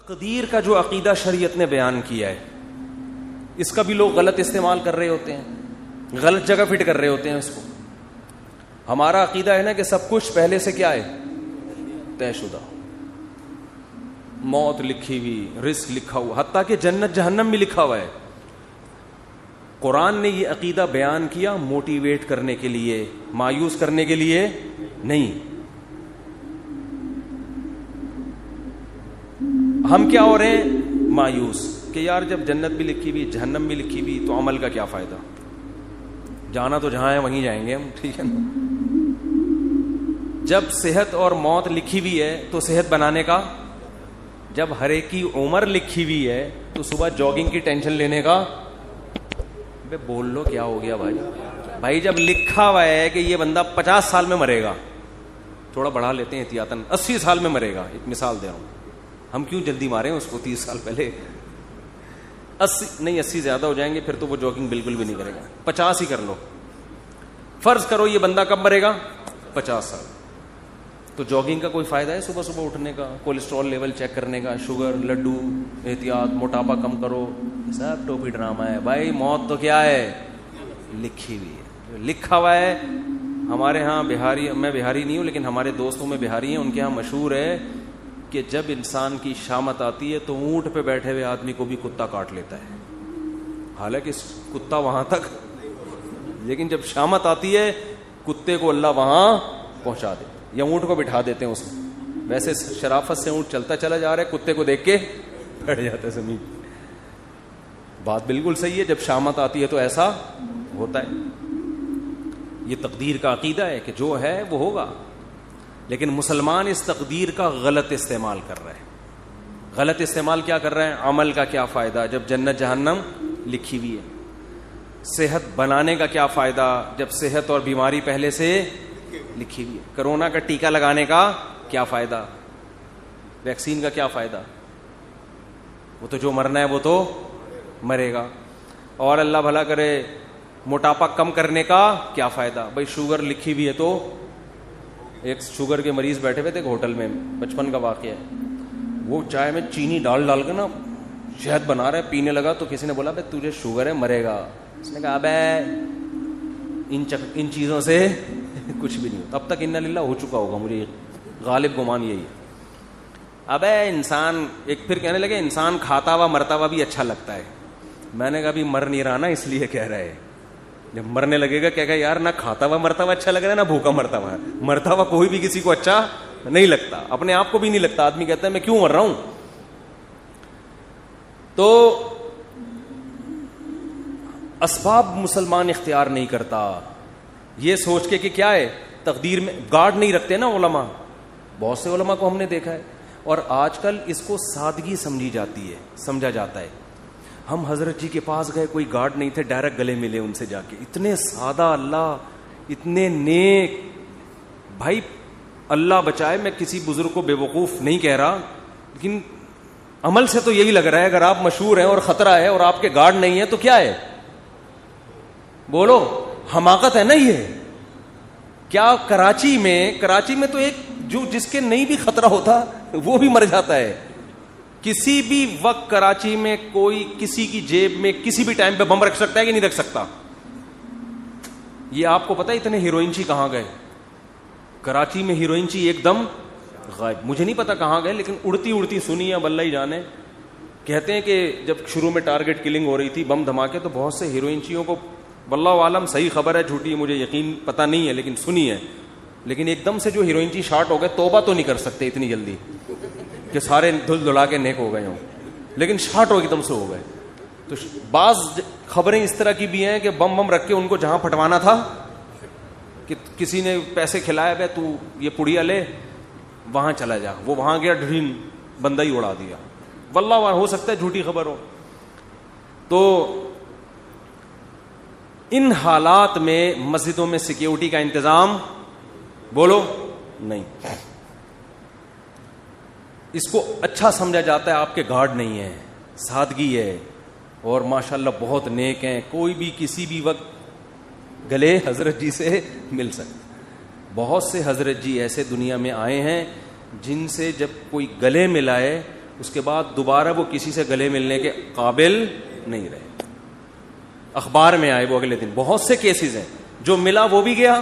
تقدیر کا جو عقیدہ شریعت نے بیان کیا ہے اس کا بھی لوگ غلط استعمال کر رہے ہوتے ہیں, غلط جگہ فٹ کر رہے ہوتے ہیں اس کو. ہمارا عقیدہ ہے نا کہ سب کچھ پہلے سے کیا ہے, طے شدہ, موت لکھی ہوئی, رزق لکھا ہوا, حتیٰ کہ جنت جہنم بھی لکھا ہوا ہے. قرآن نے یہ عقیدہ بیان کیا موٹیویٹ کرنے کے لیے, مایوس کرنے کے لیے نہیں. ہم کیا ہو رہے ہیں, مایوس, کہ یار جب جنت بھی لکھی ہوئی جہنم بھی لکھی ہوئی تو عمل کا کیا فائدہ, جانا تو جہاں ہے وہیں جائیں گے ہم, ٹھیک ہے نا. جب صحت اور موت لکھی ہوئی ہے تو صحت بنانے کا, جب ہر ایک کی عمر لکھی ہوئی ہے تو صبح جاگنگ کی ٹینشن لینے کا, بے بول لو کیا ہو گیا بھائی. بھائی جب لکھا ہوا ہے کہ یہ بندہ 50 سال میں مرے گا, تھوڑا بڑھا لیتے ہیں احتیاطاً, 80 سال میں مرے گا, ایک مثال دے رہا ہوں, ہم کیوں جلدی مارے ہیں اس کو 30 سال پہلے, 80 زیادہ ہو جائیں گے پھر تو وہ جاگنگ بالکل بھی نہیں کرے گا, 50 ہی کر لو. فرض کرو یہ بندہ کب مرے گا, 50 سال. تو جاگنگ کا کوئی فائدہ ہے صبح صبح اٹھنے کا, کولیسٹرول لیول چیک کرنے کا, شوگر, لڈو, احتیاط, موٹاپا کم کرو, سب ٹوپی ڈرامہ ہے. بھائی موت تو کیا ہے, لکھی ہوئی ہے, لکھا ہوا ہے. ہمارے ہاں بہاری, میں بہاری نہیں ہوں لیکن ہمارے دوستوں میں بہاری ہیں, ان کے ہاں مشہور ہے کہ جب انسان کی شامت آتی ہے تو اونٹ پہ بیٹھے ہوئے آدمی کو بھی کتا کاٹ لیتا ہے, حالانکہ کتا وہاں تک, لیکن جب شامت آتی ہے کتے کو اللہ وہاں پہنچا دے, یا اونٹ کو بٹھا دیتے ہیں اس میں. ویسے شرافت سے اونٹ چلتا چلا جا رہا ہے, کتے کو دیکھ کے بیٹھ جاتا ہے زمین. بات بالکل صحیح ہے, جب شامت آتی ہے تو ایسا ہوتا ہے. یہ تقدیر کا عقیدہ ہے کہ جو ہے وہ ہوگا, لیکن مسلمان اس تقدیر کا غلط استعمال کر رہے ہیں. غلط استعمال کیا کر رہے ہیں, عمل کا کیا فائدہ جب جنت جہنم لکھی ہوئی ہے, صحت بنانے کا کیا فائدہ جب صحت اور بیماری پہلے سے لکھی ہوئی ہے, کرونا کا ٹیکہ لگانے کا کیا فائدہ, ویکسین کا کیا فائدہ, وہ تو جو مرنا ہے وہ تو مرے گا. اور اللہ بھلا کرے موٹاپا کم کرنے کا کیا فائدہ, بھائی شوگر لکھی ہوئی ہے تو, ایک شوگر کے مریض بیٹھے ہوئے تھے ایک ہوٹل میں, بچپن کا واقعہ ہے, وہ چائے میں چینی ڈال ڈال کے نا شہد بنا رہا ہے, پینے لگا تو کسی نے بولا بھائی تجھے شوگر ہے مرے گا. اس نے کہا ابے ان چیزوں سے کچھ بھی نہیں ہوتا. اب تک انا للہ ہو چکا ہوگا, مجھے غالب گمان یہی ہے. ابے انسان, ایک پھر کہنے لگے انسان کھاتا ہوا مرتا ہوا بھی اچھا لگتا ہے. میں نے کہا ابھی مر نہیں رہا نا اس لیے کہہ رہا ہے, جب مرنے لگے گا کہے گا یار نہ کھاتا ہوا مرتا ہوا اچھا لگ رہا ہے نہ بھوکا مرتا ہوا. مرتا ہوا کوئی بھی کسی کو اچھا نہیں لگتا, اپنے آپ کو بھی نہیں لگتا. آدمی کہتا ہے میں کیوں مر رہا ہوں. تو اسباب مسلمان اختیار نہیں کرتا, یہ سوچ کے کہ کیا ہے تقدیر میں گارڈ نہیں رکھتے نا علماء. بہت سے علماء کو ہم نے دیکھا ہے, اور آج کل اس کو سادگی سمجھی جاتی ہے, سمجھا جاتا ہے. ہم حضرت جی کے پاس گئے, کوئی گارڈ نہیں تھے, ڈائریکٹ گلے ملے ان سے جا کے, اتنے سادہ اللہ, اتنے نیک. بھائی اللہ بچائے, میں کسی بزرگ کو بے وقوف نہیں کہہ رہا, لیکن عمل سے تو یہی لگ رہا ہے اگر آپ مشہور ہیں اور خطرہ ہے اور آپ کے گارڈ نہیں ہے تو کیا ہے, بولو حماقت ہے نا یہ. کیا کراچی میں تو ایک جو جس کے نہیں بھی خطرہ ہوتا وہ بھی مر جاتا ہے. کسی بھی وقت کراچی میں کوئی کسی کی جیب میں کسی بھی ٹائم پہ بم رکھ سکتا ہے کہ نہیں رکھ سکتا. یہ آپ کو پتا ہے اتنے ہیروئنچی کہاں گئے, کراچی میں ہیروئنچی ایک دم غائب. مجھے نہیں پتا کہاں گئے, لیکن اڑتی سنی ہے, اللہ ہی جانے. کہتے ہیں کہ جب شروع میں ٹارگٹ کلنگ ہو رہی تھی, بم دھماکے, تو بہت سے ہیروئنچیوں کو, واللہ عالم صحیح خبر ہے جھوٹی مجھے یقین پتا نہیں ہے لیکن سنی ہے, لیکن ایک دم سے جو ہیروئنچی شارٹ ہو گئے, توبہ تو نہیں کر سکتے اتنی جلدی کہ سارے دھل دھلا کے نیک ہو گئے ہوں, لیکن شارٹ ہو ایک دم سے ہو گئے. تو بعض خبریں اس طرح کی بھی ہیں کہ بم رکھ کے ان کو جہاں پھٹوانا تھا, کہ کسی نے پیسے کھلائے بے تو یہ پڑیا لے وہاں چلا جا, وہ وہاں گیا, ڈھین بندہ ہی اڑا دیا. واللہ ہو سکتا ہے جھوٹی خبر ہو. تو ان حالات میں مسجدوں میں سیکیورٹی کا انتظام بولو نہیں, اس کو اچھا سمجھا جاتا ہے. آپ کے گارڈ نہیں ہے, سادگی ہے, اور ماشاءاللہ بہت نیک ہیں, کوئی بھی کسی بھی وقت گلے حضرت جی سے مل سکتا. بہت سے حضرت جی ایسے دنیا میں آئے ہیں جن سے جب کوئی گلے ملائے اس کے بعد دوبارہ وہ کسی سے گلے ملنے کے قابل نہیں رہے. اخبار میں آئے وہ اگلے دن. بہت سے کیسز ہیں, جو ملا وہ بھی گیا.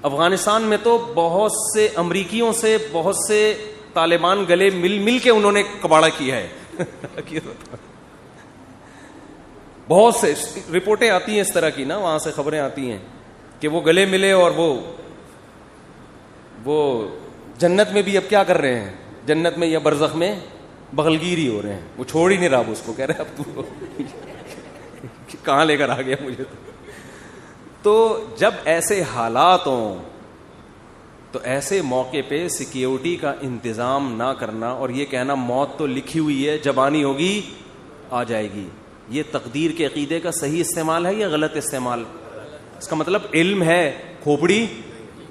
افغانستان میں تو بہت سے امریکیوں سے, بہت سے طالبان گلے مل کے انہوں نے کباڑا کیا ہے. بہت سے رپورٹیں آتی ہیں اس طرح کی نا, وہاں سے خبریں آتی ہیں کہ وہ گلے ملے اور وہ جنت میں بھی اب کیا کر رہے ہیں, جنت میں یا برزخ میں بغلگیری ہو رہے ہیں. وہ چھوڑ ہی نہیں رہا اس کو, کہہ رہے اب تو کہاں لے کر آ گیا مجھے. تو جب ایسے حالات ہوں تو ایسے موقع پہ سیکیورٹی کا انتظام نہ کرنا اور یہ کہنا موت تو لکھی ہوئی ہے, جب آنی ہوگی آ جائے گی, یہ تقدیر کے عقیدے کا صحیح استعمال ہے یا غلط استعمال؟ اس کا مطلب علم ہے, کھوپڑی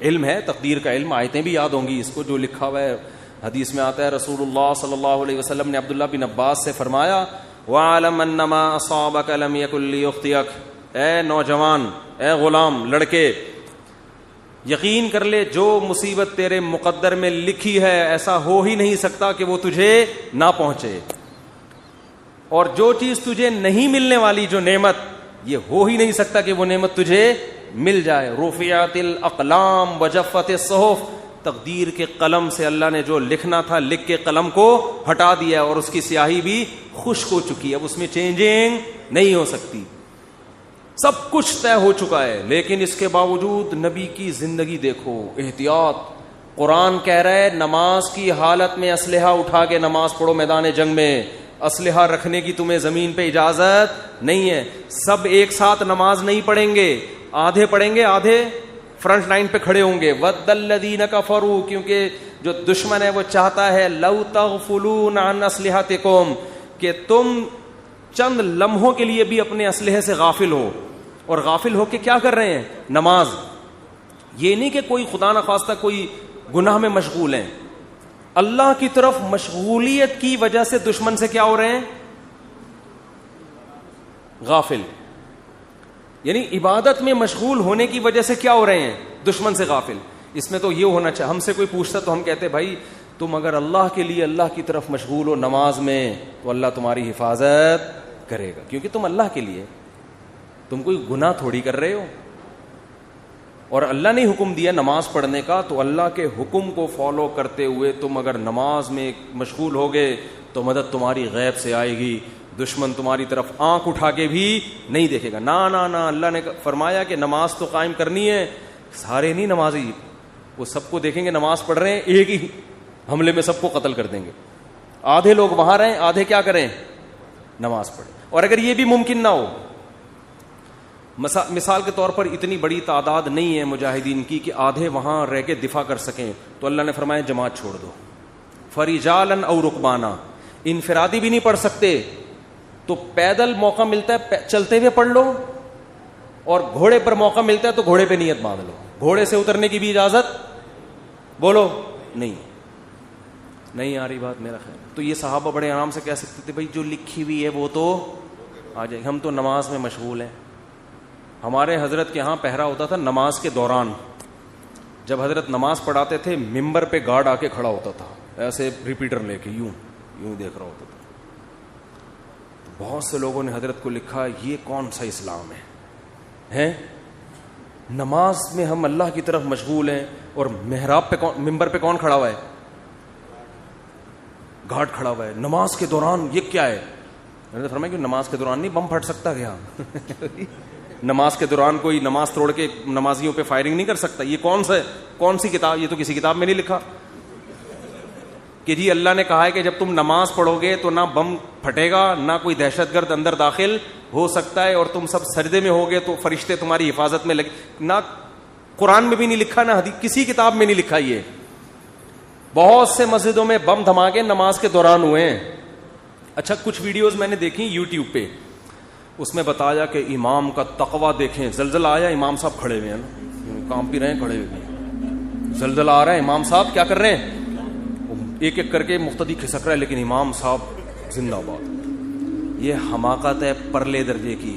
علم ہے, تقدیر کا علم. آیتیں بھی یاد ہوں گی اس کو, جو لکھا ہوا ہے حدیث میں آتا ہے, رسول اللہ صلی اللہ علیہ وسلم نے عبداللہ بن عباس سے فرمایا, وَعَلَمْ أَنَّمَا أَصَابَكَ لَمْ يَكُنْ لِيُخْطِئَكَ, اے نوجوان, اے غلام, لڑکے, یقین کر لے جو مصیبت تیرے مقدر میں لکھی ہے ایسا ہو ہی نہیں سکتا کہ وہ تجھے نہ پہنچے, اور جو چیز تجھے نہیں ملنے والی, جو نعمت, یہ ہو ہی نہیں سکتا کہ وہ نعمت تجھے مل جائے. رفعت الاقلام وجفت الصحف, تقدیر کے قلم سے اللہ نے جو لکھنا تھا لکھ کے قلم کو ہٹا دیا, اور اس کی سیاہی بھی خشک ہو چکی ہے, اب اس میں چینجنگ نہیں ہو سکتی. سب کچھ طے ہو چکا ہے, لیکن اس کے باوجود نبی کی زندگی دیکھو, احتیاط. قرآن کہہ رہا ہے نماز کی حالت میں اسلحہ اٹھا کے نماز پڑھو میدان جنگ میں, اسلحہ رکھنے کی تمہیں زمین پہ اجازت نہیں ہے. سب ایک ساتھ نماز نہیں پڑھیں گے, آدھے پڑھیں گے, آدھے فرنٹ لائن پہ کھڑے ہوں گے. وَدَّ الَّذِينَ كَفَرُوا, کیونکہ جو دشمن ہے وہ چاہتا ہے لَوْ تَغْفُلُونَ عَنْ أَسْلِحَتِكُمْ, کہ تم چند لمحوں کے لیے بھی اپنے اسلحے سے غافل ہو. اور غافل ہو کے کیا کر رہے ہیں؟ نماز. یہ نہیں کہ کوئی خدا نخواستہ کوئی گناہ میں مشغول ہیں, اللہ کی طرف مشغولیت کی وجہ سے دشمن سے کیا ہو رہے ہیں؟ غافل. یعنی عبادت میں مشغول ہونے کی وجہ سے کیا ہو رہے ہیں؟ دشمن سے غافل. اس میں تو یہ ہونا چاہیے, ہم سے کوئی پوچھتا تو ہم کہتے بھائی تم اگر اللہ کے لیے اللہ کی طرف مشغول ہو نماز میں تو اللہ تمہاری حفاظت کرے گا, کیونکہ تم اللہ کے لیے, تم کوئی گناہ تھوڑی کر رہے ہو. اور اللہ نے حکم دیا نماز پڑھنے کا, تو اللہ کے حکم کو فالو کرتے ہوئے تم اگر نماز میں مشغول ہوگے تو مدد تمہاری غیب سے آئے گی, دشمن تمہاری طرف آنکھ اٹھا کے بھی نہیں دیکھے گا. نہ نہ نہ, اللہ نے فرمایا کہ نماز تو قائم کرنی ہے. سارے نہیں نمازی, وہ سب کو دیکھیں گے نماز پڑھ رہے ہیں, ایک ہی حملے میں سب کو قتل کر دیں گے. آدھے لوگ وہاں رہیں, آدھے کیا کریں؟ نماز پڑھیں. اور اگر یہ بھی ممکن نہ ہو, مثال کے طور پر اتنی بڑی تعداد نہیں ہے مجاہدین کی کہ آدھے وہاں رہ کے دفاع کر سکیں, تو اللہ نے فرمایا جماعت چھوڑ دو. فرجالاً او رکبانا, انفرادی بھی نہیں پڑھ سکتے تو پیدل موقع ملتا ہے چلتے ہوئے پڑھ لو, اور گھوڑے پر موقع ملتا ہے تو گھوڑے پہ نیت باندھ لو. گھوڑے سے اترنے کی بھی اجازت بولو نہیں آ رہی بات میرا خیال. تو یہ صحابہ بڑے آرام سے کہہ سکتے تھے بھائی جو لکھی ہوئی ہے وہ تو آ جائے, ہم تو نماز میں مشغول ہیں. ہمارے حضرت کے ہاں پہرا ہوتا تھا نماز کے دوران, جب حضرت نماز پڑھاتے تھے ممبر پہ گارڈ آ کے کھڑا ہوتا تھا, ایسے ریپیٹر لے کے یوں دیکھ رہا ہوتا تھا. بہت سے لوگوں نے حضرت کو لکھا یہ کون سا اسلام ہے؟ نماز میں ہم اللہ کی طرف مشغول ہیں, اور محراب پہ ممبر پہ کون کھڑا ہوا ہے؟ گارڈ کھڑا ہوا ہے. نماز کے دوران یہ کیا ہے؟ حضرت فرمایا کہ نماز کے دوران نہیں بم پھٹ سکتا کیا؟ نماز کے دوران کوئی نماز توڑ کے نمازیوں پہ فائرنگ نہیں کر سکتا. یہ کون سی کتاب؟ یہ تو کسی کتاب میں نہیں لکھا کہ جی اللہ نے کہا ہے کہ جب تم نماز پڑھو گے تو نہ بم پھٹے گا, نہ کوئی دہشت گرد اندر داخل ہو سکتا ہے, اور تم سب سجدے میں ہوگے تو فرشتے تمہاری حفاظت میں لگے. نہ قرآن میں بھی نہیں لکھا, نہ حدیث کسی کتاب میں نہیں لکھا. یہ بہت سے مسجدوں میں بم دھماکے نماز کے دوران ہوئے ہیں. اچھا کچھ ویڈیوز میں نے دیکھی یوٹیوب پہ, اس میں بتایا کہ امام کا تقوی دیکھیں, زلزلہ آیا امام صاحب کھڑے ہوئے ہیں نا, کام بھی رہے ہیں کھڑے ہوئے, زلزلہ آ رہا ہے امام صاحب کیا کر رہے ہیں, ایک ایک کر کے مقتدی کھسک رہا ہے, لیکن امام صاحب زندہ باد. یہ حماقت ہے پرلے درجے کی.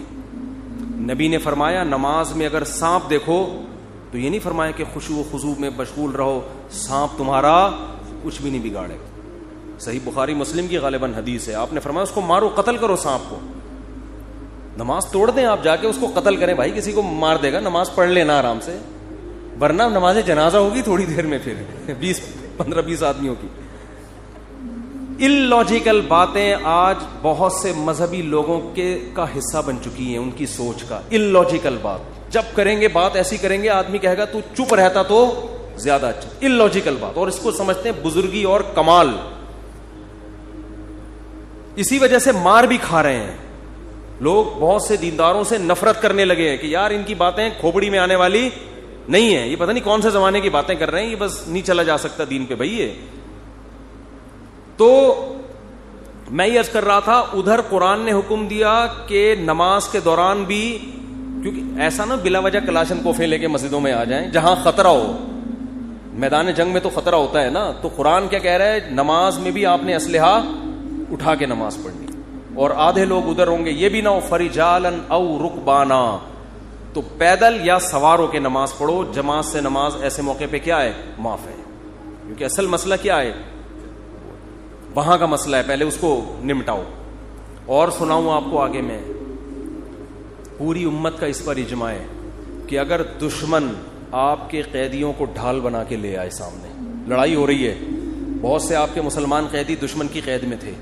نبی نے فرمایا نماز میں اگر سانپ دیکھو تو یہ نہیں فرمایا کہ خشوع و خضوع میں مشغول رہو, سانپ تمہارا کچھ بھی نہیں بگاڑے گا. صحیح بخاری مسلم کی غالباً حدیث ہے, آپ نے فرمایا اس کو مارو, قتل کرو سانپ کو. نماز توڑ دیں آپ جا کے, اس کو قتل کریں. بھائی کسی کو مار دے گا, نماز پڑھ لینا آرام سے, ورنہ نماز جنازہ ہوگی تھوڑی دیر میں پھر 15-20 آدمیوں کی. اللاجیکل باتیں آج بہت سے مذہبی لوگوں کا حصہ بن چکی ہیں, ان کی سوچ کا. اللاجیکل بات جب کریں گے, بات ایسی کریں گے, آدمی کہے گا تو چپ رہتا تو زیادہ اچھا. اللاجیکل بات, اور اس کو سمجھتے ہیں بزرگی اور کمال. اسی وجہ سے مار بھی کھا رہے ہیں لوگ. بہت سے دینداروں سے نفرت کرنے لگے ہیں کہ یار ان کی باتیں کھوپڑی میں آنے والی نہیں ہے, یہ پتہ نہیں کون سے زمانے کی باتیں کر رہے ہیں, یہ بس نہیں چلا جا سکتا دین پہ. بھائی یہ تو میں یہ عرض کر رہا تھا, ادھر قرآن نے حکم دیا کہ نماز کے دوران بھی, کیونکہ ایسا نا بلا وجہ کلاشن کوفے لے کے مسجدوں میں آ جائیں جہاں خطرہ ہو. میدان جنگ میں تو خطرہ ہوتا ہے نا, تو قرآن کیا کہہ رہا ہے, نماز میں بھی آپ نے اسلحہ اٹھا کے نماز پڑھنی. اور آدھے لوگ ادھر ہوں گے, یہ بھی نہ ہو فرجالن او رکبانا, تو پیدل یا سوار ہو کے نماز پڑھو. جماعت سے نماز ایسے موقع پہ کیا ہے, معاف ہے, کیونکہ اصل مسئلہ کیا ہے, وہاں کا مسئلہ ہے, پہلے اس کو نمٹاؤ. اور سناؤں آپ کو آگے میں, پوری امت کا اس پر اجماع ہے کہ اگر دشمن آپ کے قیدیوں کو ڈھال بنا کے لے آئے سامنے, لڑائی ہو رہی ہے, بہت سے آپ کے مسلمان قیدی دشمن کی قید میں تھے,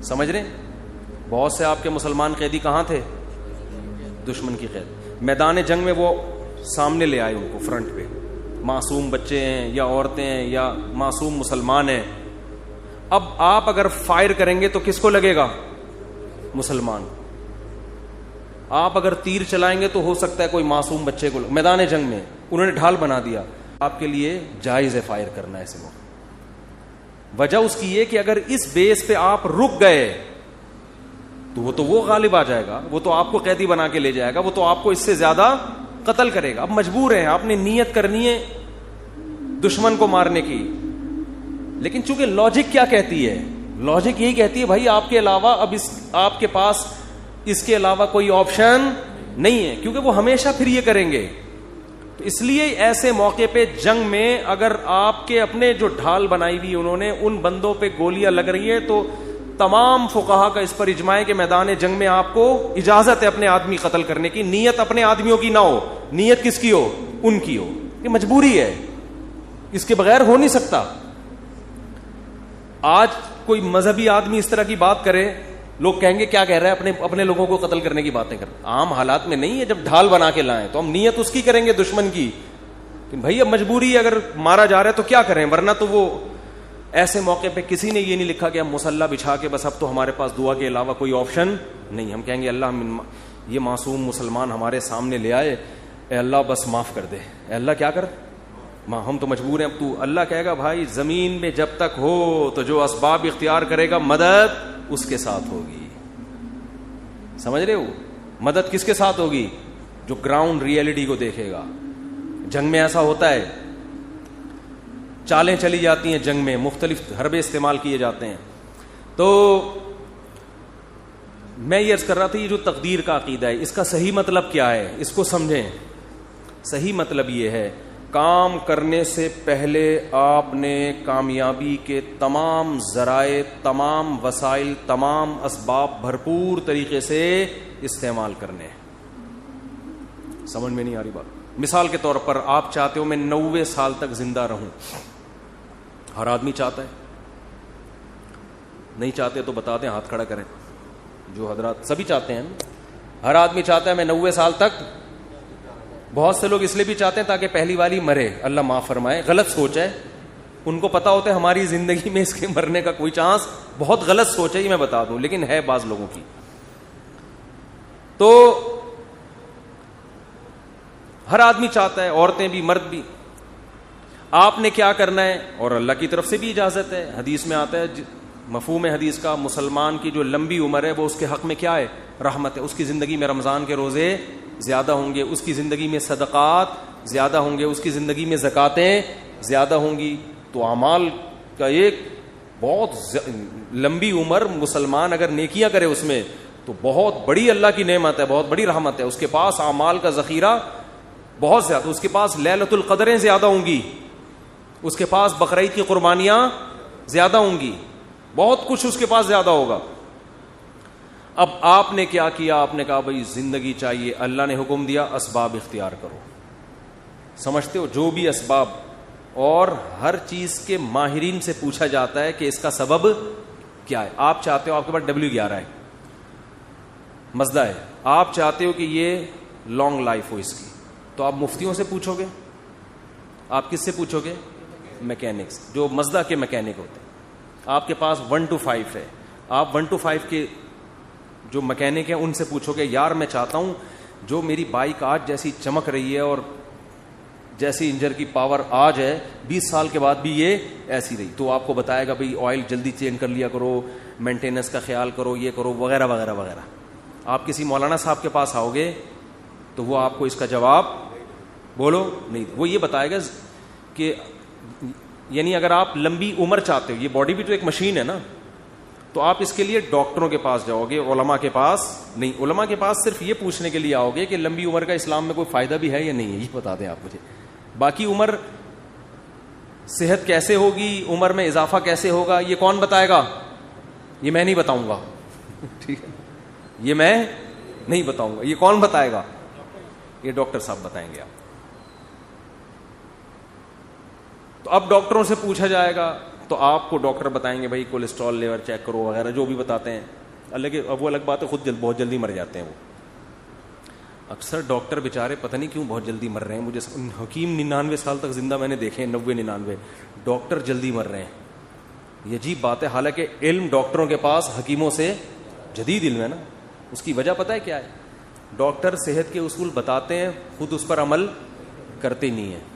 سمجھ رہے, بہت سے آپ کے مسلمان قیدی کہاں تھے, دشمن کی قید. میدان جنگ میں وہ سامنے لے آئے ان کو فرنٹ پہ, معصوم بچے ہیں یا عورتیں ہیں یا معصوم مسلمان ہیں. اب آپ اگر فائر کریں گے تو کس کو لگے گا, مسلمان. آپ اگر تیر چلائیں گے تو ہو سکتا ہے کوئی معصوم بچے کو. میدان جنگ میں انہوں نے ڈھال بنا دیا, آپ کے لیے جائز ہے فائر کرنا ایسے موقع. وجہ اس کی یہ کہ اگر اس بیس پہ آپ رک گئے تو وہ غالب آ جائے گا, وہ تو آپ کو قیدی بنا کے لے جائے گا, وہ تو آپ کو اس سے زیادہ قتل کرے گا. اب مجبور ہیں, آپ نے نیت کرنی ہے دشمن کو مارنے کی, لیکن چونکہ لاجک کیا کہتی ہے, لاجک یہی کہتی ہے بھائی آپ کے علاوہ اب آپ کے پاس اس کے علاوہ کوئی آپشن نہیں ہے, کیونکہ وہ ہمیشہ پھر یہ کریں گے. تو اس لیے ایسے موقع پہ جنگ میں اگر آپ کے اپنے جو ڈھال بنائی ہوئی انہوں نے, ان بندوں پہ گولیاں لگ رہی ہیں, تو تمام فقہا کا اس پر اجماع ہے کہ میدان جنگ میں آپ کو اجازت ہے اپنے آدمی قتل کرنے کی. نیت اپنے آدمیوں کی نہ ہو, نیت کس کی ہو, ان کی ہو. یہ مجبوری ہے, اس کے بغیر ہو نہیں سکتا. آج کوئی مذہبی آدمی اس طرح کی بات کرے, لوگ کہیں گے کیا کہہ رہا ہے, اپنے لوگوں کو قتل کرنے کی باتیں کر. عام حالات میں نہیں ہے, جب ڈھال بنا کے لائیں تو ہم نیت اس کی کریں گے دشمن کی, کہ بھائی اب مجبوری ہے, اگر مارا جا رہا ہے تو کیا کریں, ورنہ تو وہ ایسے موقع پہ کسی نے یہ نہیں لکھا کہ ہم مسلح بچھا کے بس اب تو ہمارے پاس دعا کے علاوہ کوئی آپشن نہیں. ہم کہیں گے اللہ یہ معصوم مسلمان ہمارے سامنے لے آئے, اے اللہ بس معاف کر دے, اے اللہ کیا کر, ہم تو مجبور ہیں. اب تو اللہ کہے گا بھائی زمین میں جب تک ہو تو جو اسباب اختیار کرے گا مدد اس کے ساتھ ہوگی. سمجھ رہے ہو, مدد کس کے ساتھ ہوگی, جو گراؤنڈ ریئلٹی کو دیکھے گا. جنگ میں ایسا ہوتا ہے, چالیں چلی جاتی ہیں جنگ میں, مختلف حربے استعمال کیے جاتے ہیں. تو میں یہ عرض کر رہا تھا, یہ جو تقدیر کا عقیدہ ہے اس کا صحیح مطلب کیا ہے, اس کو سمجھیں. صحیح مطلب یہ ہے, کام کرنے سے پہلے آپ نے کامیابی کے تمام ذرائع, تمام وسائل, تمام اسباب بھرپور طریقے سے استعمال کرنے. سمجھ میں نہیں آ رہی بات؟ مثال کے طور پر آپ چاہتے ہو میں 90 سال تک زندہ رہوں, ہر آدمی چاہتا ہے. نہیں چاہتے تو بتا دیں, ہاتھ کھڑا کریں. جو حضرات سبھی چاہتے ہیں, ہر آدمی چاہتا ہے میں 90 سال تک. بہت سے لوگ اس لیے بھی چاہتے ہیں تاکہ پہلی والی مرے, اللہ معاف فرمائے, غلط سوچ ہے. ان کو پتا ہوتا ہے ہماری زندگی میں اس کے مرنے کا کوئی چانس, بہت غلط سوچ ہے, یہ میں بتا دوں, لیکن ہے بعض لوگوں کی. تو ہر آدمی چاہتا ہے, عورتیں بھی مرد بھی. آپ نے کیا کرنا ہے, اور اللہ کی طرف سے بھی اجازت ہے, حدیث میں آتا ہے, مفہوم حدیث کا, مسلمان کی جو لمبی عمر ہے وہ اس کے حق میں کیا ہے, رحمت ہے. اس کی زندگی میں رمضان کے روزے زیادہ ہوں گے, اس کی زندگی میں صدقات زیادہ ہوں گے, اس کی زندگی میں زکاتیں زیادہ ہوں گی. تو اعمال کا ایک بہت لمبی عمر, مسلمان اگر نیکیاں کرے اس میں تو بہت بڑی اللہ کی نعمت ہے, بہت بڑی رحمت ہے. اس کے پاس اعمال کا ذخیرہ بہت زیادہ, اس کے پاس لیلۃ القدریں زیادہ ہوں گی, اس کے پاس بقرعید کی قربانیاں زیادہ ہوں گی, بہت کچھ اس کے پاس زیادہ ہوگا. اب آپ نے کیا کیا, آپ نے کہا بھائی زندگی چاہیے, اللہ نے حکم دیا اسباب اختیار کرو. سمجھتے ہو, جو بھی اسباب, اور ہر چیز کے ماہرین سے پوچھا جاتا ہے کہ اس کا سبب کیا ہے. آپ چاہتے ہو, آپ کے پاس W11 ہے, مزدہ ہے, آپ چاہتے ہو کہ یہ لانگ لائف ہو اس کی, تو آپ مفتیوں سے پوچھو گے. آپ کس سے پوچھو گے؟ میکینکس, جو مزدہ کے میکینک ہوتے ہیں. آپ کے پاس 1 to 5 ہے, آپ 1 to 5 کے جو میکینک ہیں ان سے پوچھو گے یار میں چاہتا ہوں جو میری بائک آج جیسی چمک رہی ہے اور جیسی انجن کی پاور آج ہے 20 سال کے بعد بھی یہ ایسی رہی, تو آپ کو بتائے گا بھئی آئل جلدی چینج کر لیا کرو, مینٹیننس کا خیال کرو, یہ کرو, وغیرہ وغیرہ وغیرہ. آپ کسی مولانا صاحب کے پاس آؤ گے تو وہ آپ کو اس کا جواب بولو نہیں, وہ یہ بتائے گا کہ یعنی اگر آپ لمبی عمر چاہتے ہو, یہ باڈی بھی تو ایک مشین ہے نا, تو آپ اس کے لیے ڈاکٹروں کے پاس جاؤ گے, علماء کے پاس نہیں. علماء کے پاس صرف یہ پوچھنے کے لیے آؤ گے کہ لمبی عمر کا اسلام میں کوئی فائدہ بھی ہے یا نہیں ہے, یہ بتا دیں آپ مجھے. باقی عمر, صحت کیسے ہوگی, عمر میں اضافہ کیسے ہوگا, یہ کون بتائے گا؟ یہ میں نہیں بتاؤں گا, ٹھیک ہے, یہ میں نہیں بتاؤں گا. یہ کون بتائے گا؟ یہ ڈاکٹر صاحب بتائیں گے آپ. تو اب ڈاکٹروں سے پوچھا جائے گا تو آپ کو ڈاکٹر بتائیں گے بھائی کولیسٹرول لیول چیک کرو وغیرہ, جو بھی بتاتے ہیں. اب وہ الگ بات ہے, خود بہت جلدی مر جاتے ہیں وہ. اکثر ڈاکٹر بیچارے پتہ نہیں کیوں بہت جلدی مر رہے ہیں. مجھے حکیم 99 سال تک زندہ میں نے دیکھے, 90-99, ڈاکٹر جلدی مر رہے ہیں. یہ عجیب بات ہے, حالانکہ علم ڈاکٹروں کے پاس حکیموں سے جدید علم ہے نا. اس کی وجہ پتہ ہے کیا ہے؟ ڈاکٹر صحت کے اصول بتاتے ہیں, خود اس پر عمل کرتے نہیں ہیں.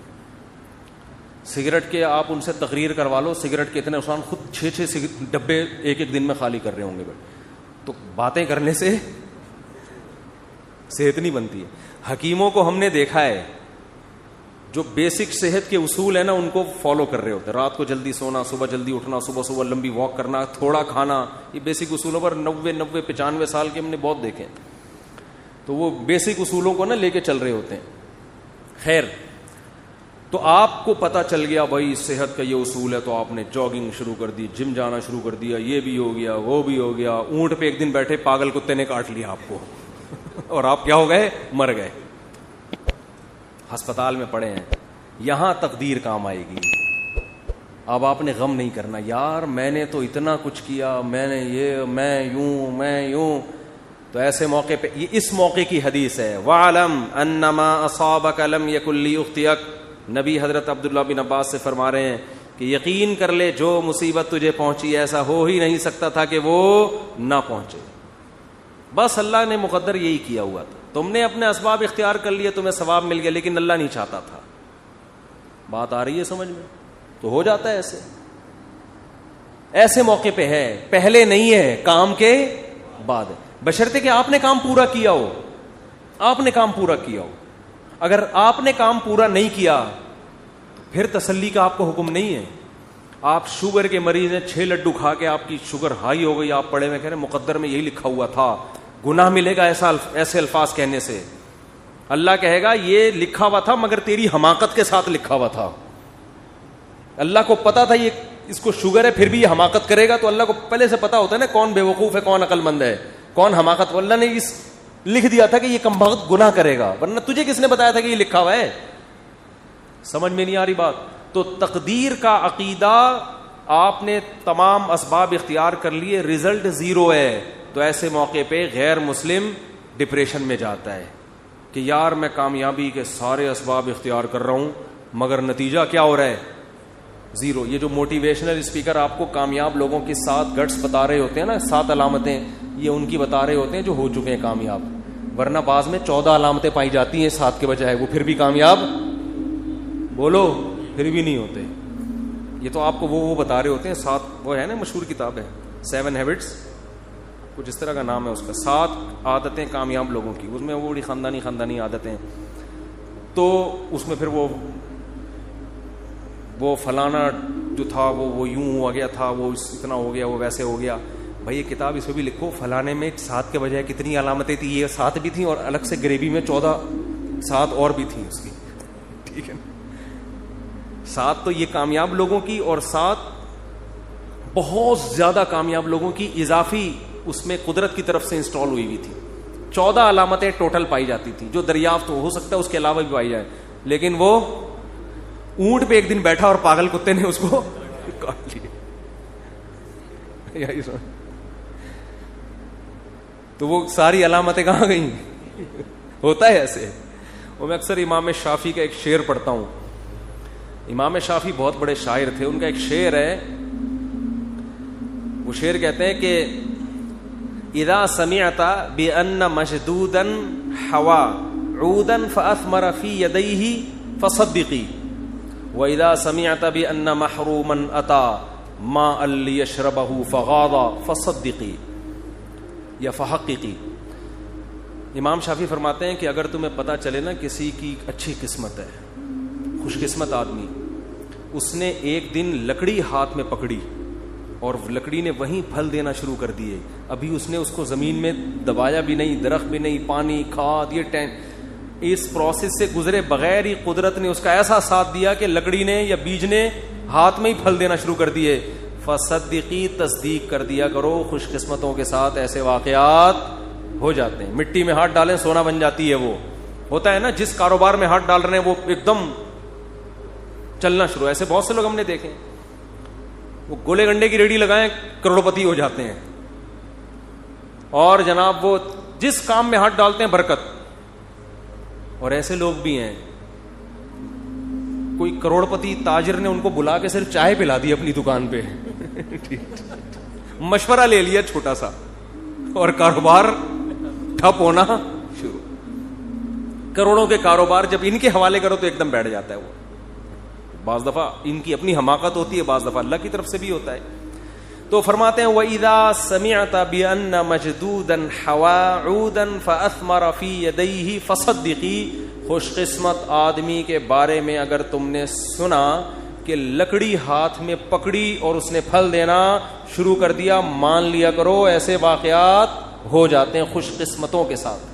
سگریٹ کے آپ ان سے تقریر کروا لو, سگریٹ کے اتنے نقصان, خود 6 ڈبے ایک دن میں خالی کر رہے ہوں گے. تو باتیں کرنے سے صحت نہیں بنتی ہے. حکیموں کو ہم نے دیکھا ہے جو بیسک صحت کے اصول ہیں نا ان کو فالو کر رہے ہوتے ہیں. رات کو جلدی سونا, صبح جلدی اٹھنا, صبح لمبی واک کرنا, تھوڑا کھانا, یہ بیسک اصولوں پر 90-95 سال کے ہم نے بہت دیکھے. تو وہ بیسک اصولوں کو نا لے کے چل رہے ہوتے ہیں. خیر, تو آپ کو پتا چل گیا بھائی صحت کا یہ اصول ہے, تو آپ نے جاگنگ شروع کر دی, جم جانا شروع کر دیا, یہ بھی ہو گیا, وہ بھی ہو گیا. اونٹ پہ ایک دن بیٹھے, پاگل کتے نے کاٹ لیا آپ کو اور آپ کیا ہو گئے؟ مر گئے, ہسپتال میں پڑے ہیں. یہاں تقدیر کام آئے گی. اب آپ نے غم نہیں کرنا یار میں نے تو اتنا کچھ کیا, میں نے یہ, میں یوں. تو ایسے موقع پہ, یہ اس موقع کی حدیث ہے, وَعْلَمْ أَنَّمَا أَصَابَكَ لَمْ يَكُنْ لِيُخْطِئَكَ. نبی حضرت عبداللہ بن عباس سے فرما رہے ہیں کہ یقین کر لے جو مصیبت تجھے پہنچی ایسا ہو ہی نہیں سکتا تھا کہ وہ نہ پہنچے. بس اللہ نے مقدر یہی کیا ہوا تھا. تم نے اپنے اسباب اختیار کر لیے, تمہیں ثواب مل گیا, لیکن اللہ نہیں چاہتا تھا. بات آ رہی ہے سمجھ میں؟ تو ہو جاتا ہے ایسے موقع پہ ہے, پہلے نہیں ہے, کام کے بعد ہے. بشرطے کہ آپ نے کام پورا کیا ہو. آپ نے کام پورا کیا ہو. اگر آپ نے کام پورا نہیں کیا تو پھر تسلی کا آپ کو حکم نہیں ہے. آپ شوگر کے مریض ہیں, 6 لڈو کھا کے آپ کی شوگر ہائی ہو گئی, آپ پڑھے میں کہہ رہے مقدر میں یہی لکھا ہوا تھا, گناہ ملے گا ایسے الفاظ کہنے سے. اللہ کہے گا یہ لکھا ہوا تھا مگر تیری حماقت کے ساتھ لکھا ہوا تھا. اللہ کو پتا تھا یہ اس کو شوگر ہے پھر بھی یہ حماقت کرے گا, تو اللہ کو پہلے سے پتا ہوتا ہے نا کون بے وقوف ہے, کون عقل مند ہے, کون حماقت. اللہ نے اس لکھ دیا تھا کہ یہ کم بخت گناہ کرے گا, ورنہ تجھے کس نے بتایا تھا کہ یہ لکھا ہوا ہے؟ سمجھ میں نہیں آ رہی بات؟ تو تقدیر کا عقیدہ, آپ نے تمام اسباب اختیار کر لیے, رزلٹ 0 ہے. تو ایسے موقع پہ غیر مسلم ڈپریشن میں جاتا ہے کہ یار میں کامیابی کے سارے اسباب اختیار کر رہا ہوں مگر نتیجہ کیا ہو رہا ہے؟ 0. یہ جو موٹیویشنل اسپیکر آپ کو کامیاب لوگوں کی 7 گٹس بتا رہے ہوتے ہیں نا, 7 علامتیں, یہ ان کی بتا رہے ہوتے ہیں جو ہو چکے ہیں کامیاب. ورنہ بعض میں 14 علامتیں پائی جاتی ہیں 7 کے بجائے, وہ پھر بھی کامیاب, بولو, پھر بھی نہیں ہوتے. یہ تو آپ کو وہ بتا رہے ہوتے ہیں 7, وہ ہے نا مشہور کتاب ہے 7 ہیبٹس, کچھ اس طرح کا نام ہے اس کا, 7 عادتیں کامیاب لوگوں کی. اس میں وہ بڑی خاندانی عادتیں, تو اس میں پھر وہ فلانا جو تھا وہ یوں ہوا گیا تھا, وہ اتنا ہو گیا, وہ ویسے ہو گیا. بھائی یہ کتاب اس میں بھی لکھو فلانے میں 7 کے بجائے کتنی علامتیں تھیں, یہ 7 بھی تھیں اور الگ سے گریوی میں 7 اور بھی تھیں اس کی, ٹھیک ہے. 7 تو یہ کامیاب لوگوں کی اور 7 بہت زیادہ کامیاب لوگوں کی اضافی اس میں قدرت کی طرف سے انسٹال ہوئی ہوئی تھی. 14 علامتیں ٹوٹل پائی جاتی تھی جو دریافت ہو سکتا ہے اس کے علاوہ بھی پائی جائے, لیکن وہ اونٹ پہ ایک دن بیٹھا اور پاگل کتے نے اس کو کاٹ لیا. تو وہ ساری علامتیں کہاں گئیں؟ ہوتا ہے ایسے. وہ میں اکثر امام شافعی کا ایک شعر پڑھتا ہوں. امام شافعی بہت بڑے شاعر تھے. ان کا ایک شعر ہے, وہ شعر کہتے ہیں کہ اذا سمعت بان مشدودا حوا عودا فاثمر في يديه فصدقي واذا سمعت بان محروما اتى ماء ليشربه فغاض فصدقي یا فحققی. امام شافعی فرماتے ہیں کہ اگر تمہیں پتا چلے نا کسی کی اچھی قسمت ہے, خوش قسمت آدمی, اس نے ایک دن لکڑی ہاتھ میں پکڑی اور لکڑی نے وہیں پھل دینا شروع کر دیے, ابھی اس نے اس کو زمین میں دبایا بھی نہیں, درخت بھی نہیں, پانی کھاد یہ اس پروسیس سے گزرے بغیر ہی قدرت نے اس کا ایسا ساتھ دیا کہ لکڑی نے یا بیج نے ہاتھ میں ہی پھل دینا شروع کر دیے. فصدقی, تصدیق کر دیا کرو, خوش قسمتوں کے ساتھ ایسے واقعات ہو جاتے ہیں. مٹی میں ہاتھ ڈالیں سونا بن جاتی ہے. وہ ہوتا ہے نا, جس کاروبار میں ہاتھ ڈال رہے ہیں وہ ایک دم چلنا شروع. ایسے بہت سے لوگ ہم نے دیکھے, وہ گولے گنڈے کی ریڑھی لگائیں کروڑ پتی ہو جاتے ہیں, اور جناب وہ جس کام میں ہاتھ ڈالتے ہیں برکت. اور ایسے لوگ بھی ہیں, کوئی کروڑ پتی تاجر نے ان کو بلا کے صرف چائے پلا دی اپنی دکان پہ, مشورہ لے لیا چھوٹا سا, اور کاروبار ٹھپ ہونا شروع. کروڑوں کے کاروبار جب ان کے حوالے کرو تو ایک دم بیٹھ جاتا ہے وہ. بعض دفعہ ان کی اپنی حماقت ہوتی ہے, بعض دفعہ اللہ کی طرف سے بھی ہوتا ہے. تو فرماتے ہیں وَإِذَا سَمِعْتَ بِأَنَّ مَجْدُودًا حَوَا عُودًا فَأَثْمَرَ فِي يَدَيْهِ فَصَدِّقِي. خوش قسمت آدمی کے بارے میں اگر تم نے سنا کہ لکڑی ہاتھ میں پکڑی اور اس نے پھل دینا شروع کر دیا, مان لیا کرو ایسے واقعات ہو جاتے ہیں خوش قسمتوں کے ساتھ.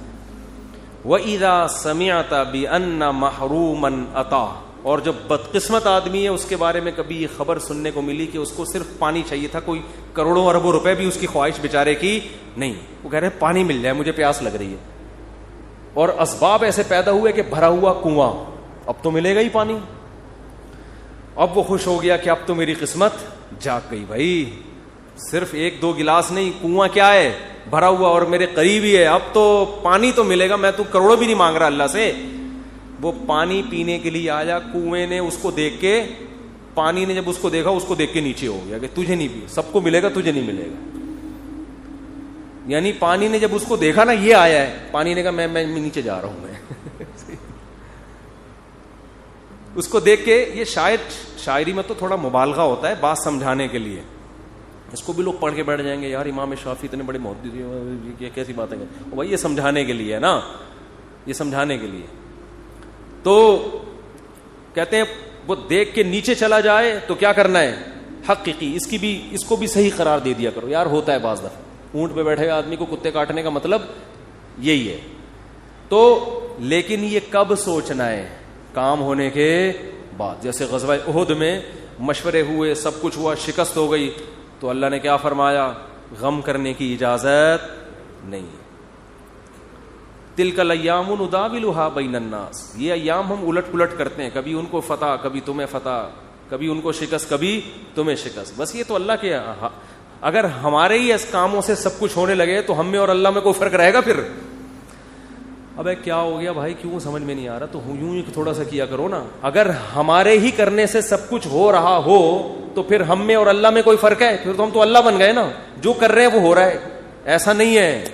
وَإِذَا سَمِعْتَ بِأَنَّ مَحْرُومًا أَتَى. اور جو بدقسمت آدمی ہے اس کے بارے میں کبھی یہ خبر سننے کو ملی کہ اس کو صرف پانی چاہیے تھا, کوئی کروڑوں اربوں روپے بھی اس کی خواہش بیچارے کی نہیں, وہ کہہ رہے ہیں پانی مل جائے مجھے پیاس لگ رہی ہے, اور اسباب ایسے پیدا ہوئے کہ بھرا ہوا کنواں, اب تو ملے گا ہی پانی. اب وہ خوش ہو گیا کہ اب تو میری قسمت جاگ گئی بھائی, صرف 1-2 گلاس نہیں, کنواں کیا ہے بھرا ہوا اور میرے قریب ہی ہے, اب تو پانی تو ملے گا, میں تو کروڑوں بھی نہیں مانگ رہا اللہ سے. وہ پانی پینے کے لیے آیا, کنویں نے اس کو دیکھ کے, پانی نے جب اس کو دیکھا اس کو دیکھ کے نیچے ہو گیا کہ تجھے نہیں پی, سب کو ملے گا تجھے نہیں ملے گا. یعنی پانی نے جب اس کو دیکھا نا یہ آیا ہے, پانی نے کہا میں نیچے جا رہا ہوں میں. اس کو دیکھ کے یہ شاعری میں تو تھوڑا مبالغہ ہوتا ہے بات سمجھانے کے لیے, اس کو بھی لوگ پڑھ کے بیٹھ جائیں گے یار امام شافعی اتنے بڑے محدث, یہ کیسی باتیں کریں بھائی, یہ سمجھانے کے لیے ہے نا, یہ سمجھانے کے لیے. تو کہتے ہیں وہ دیکھ کے نیچے چلا جائے تو کیا کرنا ہے, حقیقی اس کو بھی صحیح قرار دے دیا کرو. یار ہوتا ہے بعض دفعہ اونٹ پہ بیٹھے ہوئے آدمی کو کتے کاٹنے کا مطلب یہی ہے. تو لیکن یہ کب سوچنا ہے, کام ہونے کے بعد. جیسے غزوہ احد میں مشورے ہوئے, سب کچھ ہوا, شکست ہو گئی, تو اللہ نے کیا فرمایا, غم کرنے کی اجازت نہیں. تلک الایام نداولها بین الناس. یہ ایام ہم الٹ پلٹ کرتے ہیں, کبھی ان کو فتح, کبھی تمہیں فتح, کبھی ان کو شکست, کبھی تمہیں شکست. بس یہ تو اللہ کے, اگر ہمارے ہی اس کاموں سے سب کچھ ہونے لگے تو ہم میں اور اللہ میں کوئی فرق رہے گا پھر؟ ابے کیا ہو گیا بھائی, کیوں سمجھ میں نہیں آ رہا, تو یوں ہی تھوڑا سا کیا کرو نا. اگر ہمارے ہی کرنے سے سب کچھ ہو رہا ہو تو پھر ہم میں اور اللہ میں کوئی فرق ہے؟ پھر تو ہم تو اللہ بن گئے نا, جو کر رہے ہیں وہ ہو رہا ہے. ایسا نہیں ہے,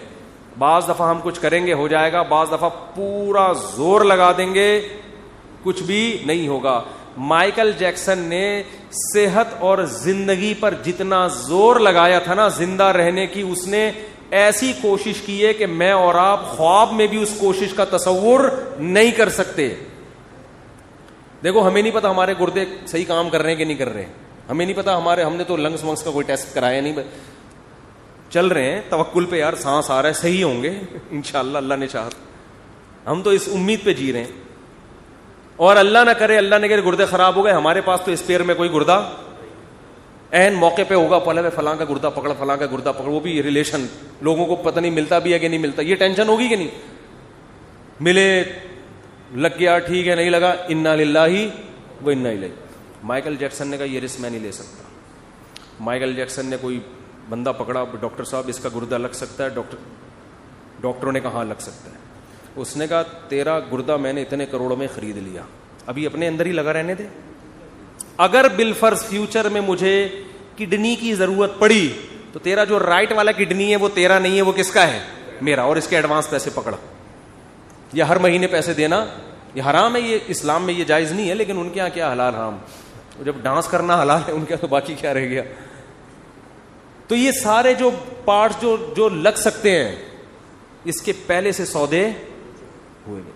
بعض دفعہ ہم کچھ کریں گے ہو جائے گا, بعض دفعہ پورا زور لگا دیں گے کچھ بھی نہیں ہوگا. مائیکل جیکسن نے صحت اور زندگی پر جتنا زور لگایا تھا نا زندہ رہنے کی, اس نے ایسی کوشش کی ہے کہ میں اور آپ خواب میں بھی اس کوشش کا تصور نہیں کر سکتے. دیکھو ہمیں نہیں پتا ہمارے گردے صحیح کام کر رہے ہیں کہ نہیں کر رہے, ہمیں نہیں پتا ہم نے تو لنگس ونگس کا کوئی ٹیسٹ کرایا نہیں, چل رہے ہیں توکل پہ, یار سانس آ رہا ہے, صحیح ہوں گے انشاءاللہ اللہ نے چاہا. ہم تو اس امید پہ جی رہے ہیں, اور اللہ نہ کرے گردے خراب ہو گئے, ہمارے پاس تو اسپیئر میں کوئی گردہ این موقع پہ ہوگا پہلے فلاں کا گردہ پکڑ, فلاں کا گردہ پکڑ, وہ بھی ریلیشن لوگوں کو پتہ نہیں ملتا بھی ہے کہ نہیں ملتا, یہ ٹینشن ہوگی کہ نہیں, ملے لگ گیا ٹھیک ہے, نہیں لگا انا للہ و انا الیہ. مائیکل جیکسن نے کہا یہ رسک میں نہیں لے سکتا. مائیکل جیکسن نے کوئی بندہ پکڑا, ڈاکٹر صاحب اس کا گردہ لگ سکتا ہے؟ ڈاکٹروں نے کہا ہاں لگ سکتا ہے. اس نے کہا تیرا گردہ میں نے اتنے کروڑوں میں خرید لیا, ابھی اپنے اندر ہی لگا رہنے دے. اگر بالفرض فیوچر میں مجھے کڈنی کی ضرورت پڑی تو تیرا جو رائٹ والا کڈنی ہے وہ تیرا نہیں ہے, وہ کس کا ہے؟ میرا, اور اس کے ایڈوانس پیسے پکڑ. یہ ہر مہینے پیسے دینا یہ حرام ہے, یہ اسلام میں یہ جائز نہیں ہے, لیکن ان کے یہاں کیا حلال حرام, جب ڈانس کرنا حلال ہے ان کے تو باقی کیا رہ گیا. تو یہ سارے جو پارٹس جو لگ سکتے ہیں اس کے پہلے سے سودے ہوئے نہیں.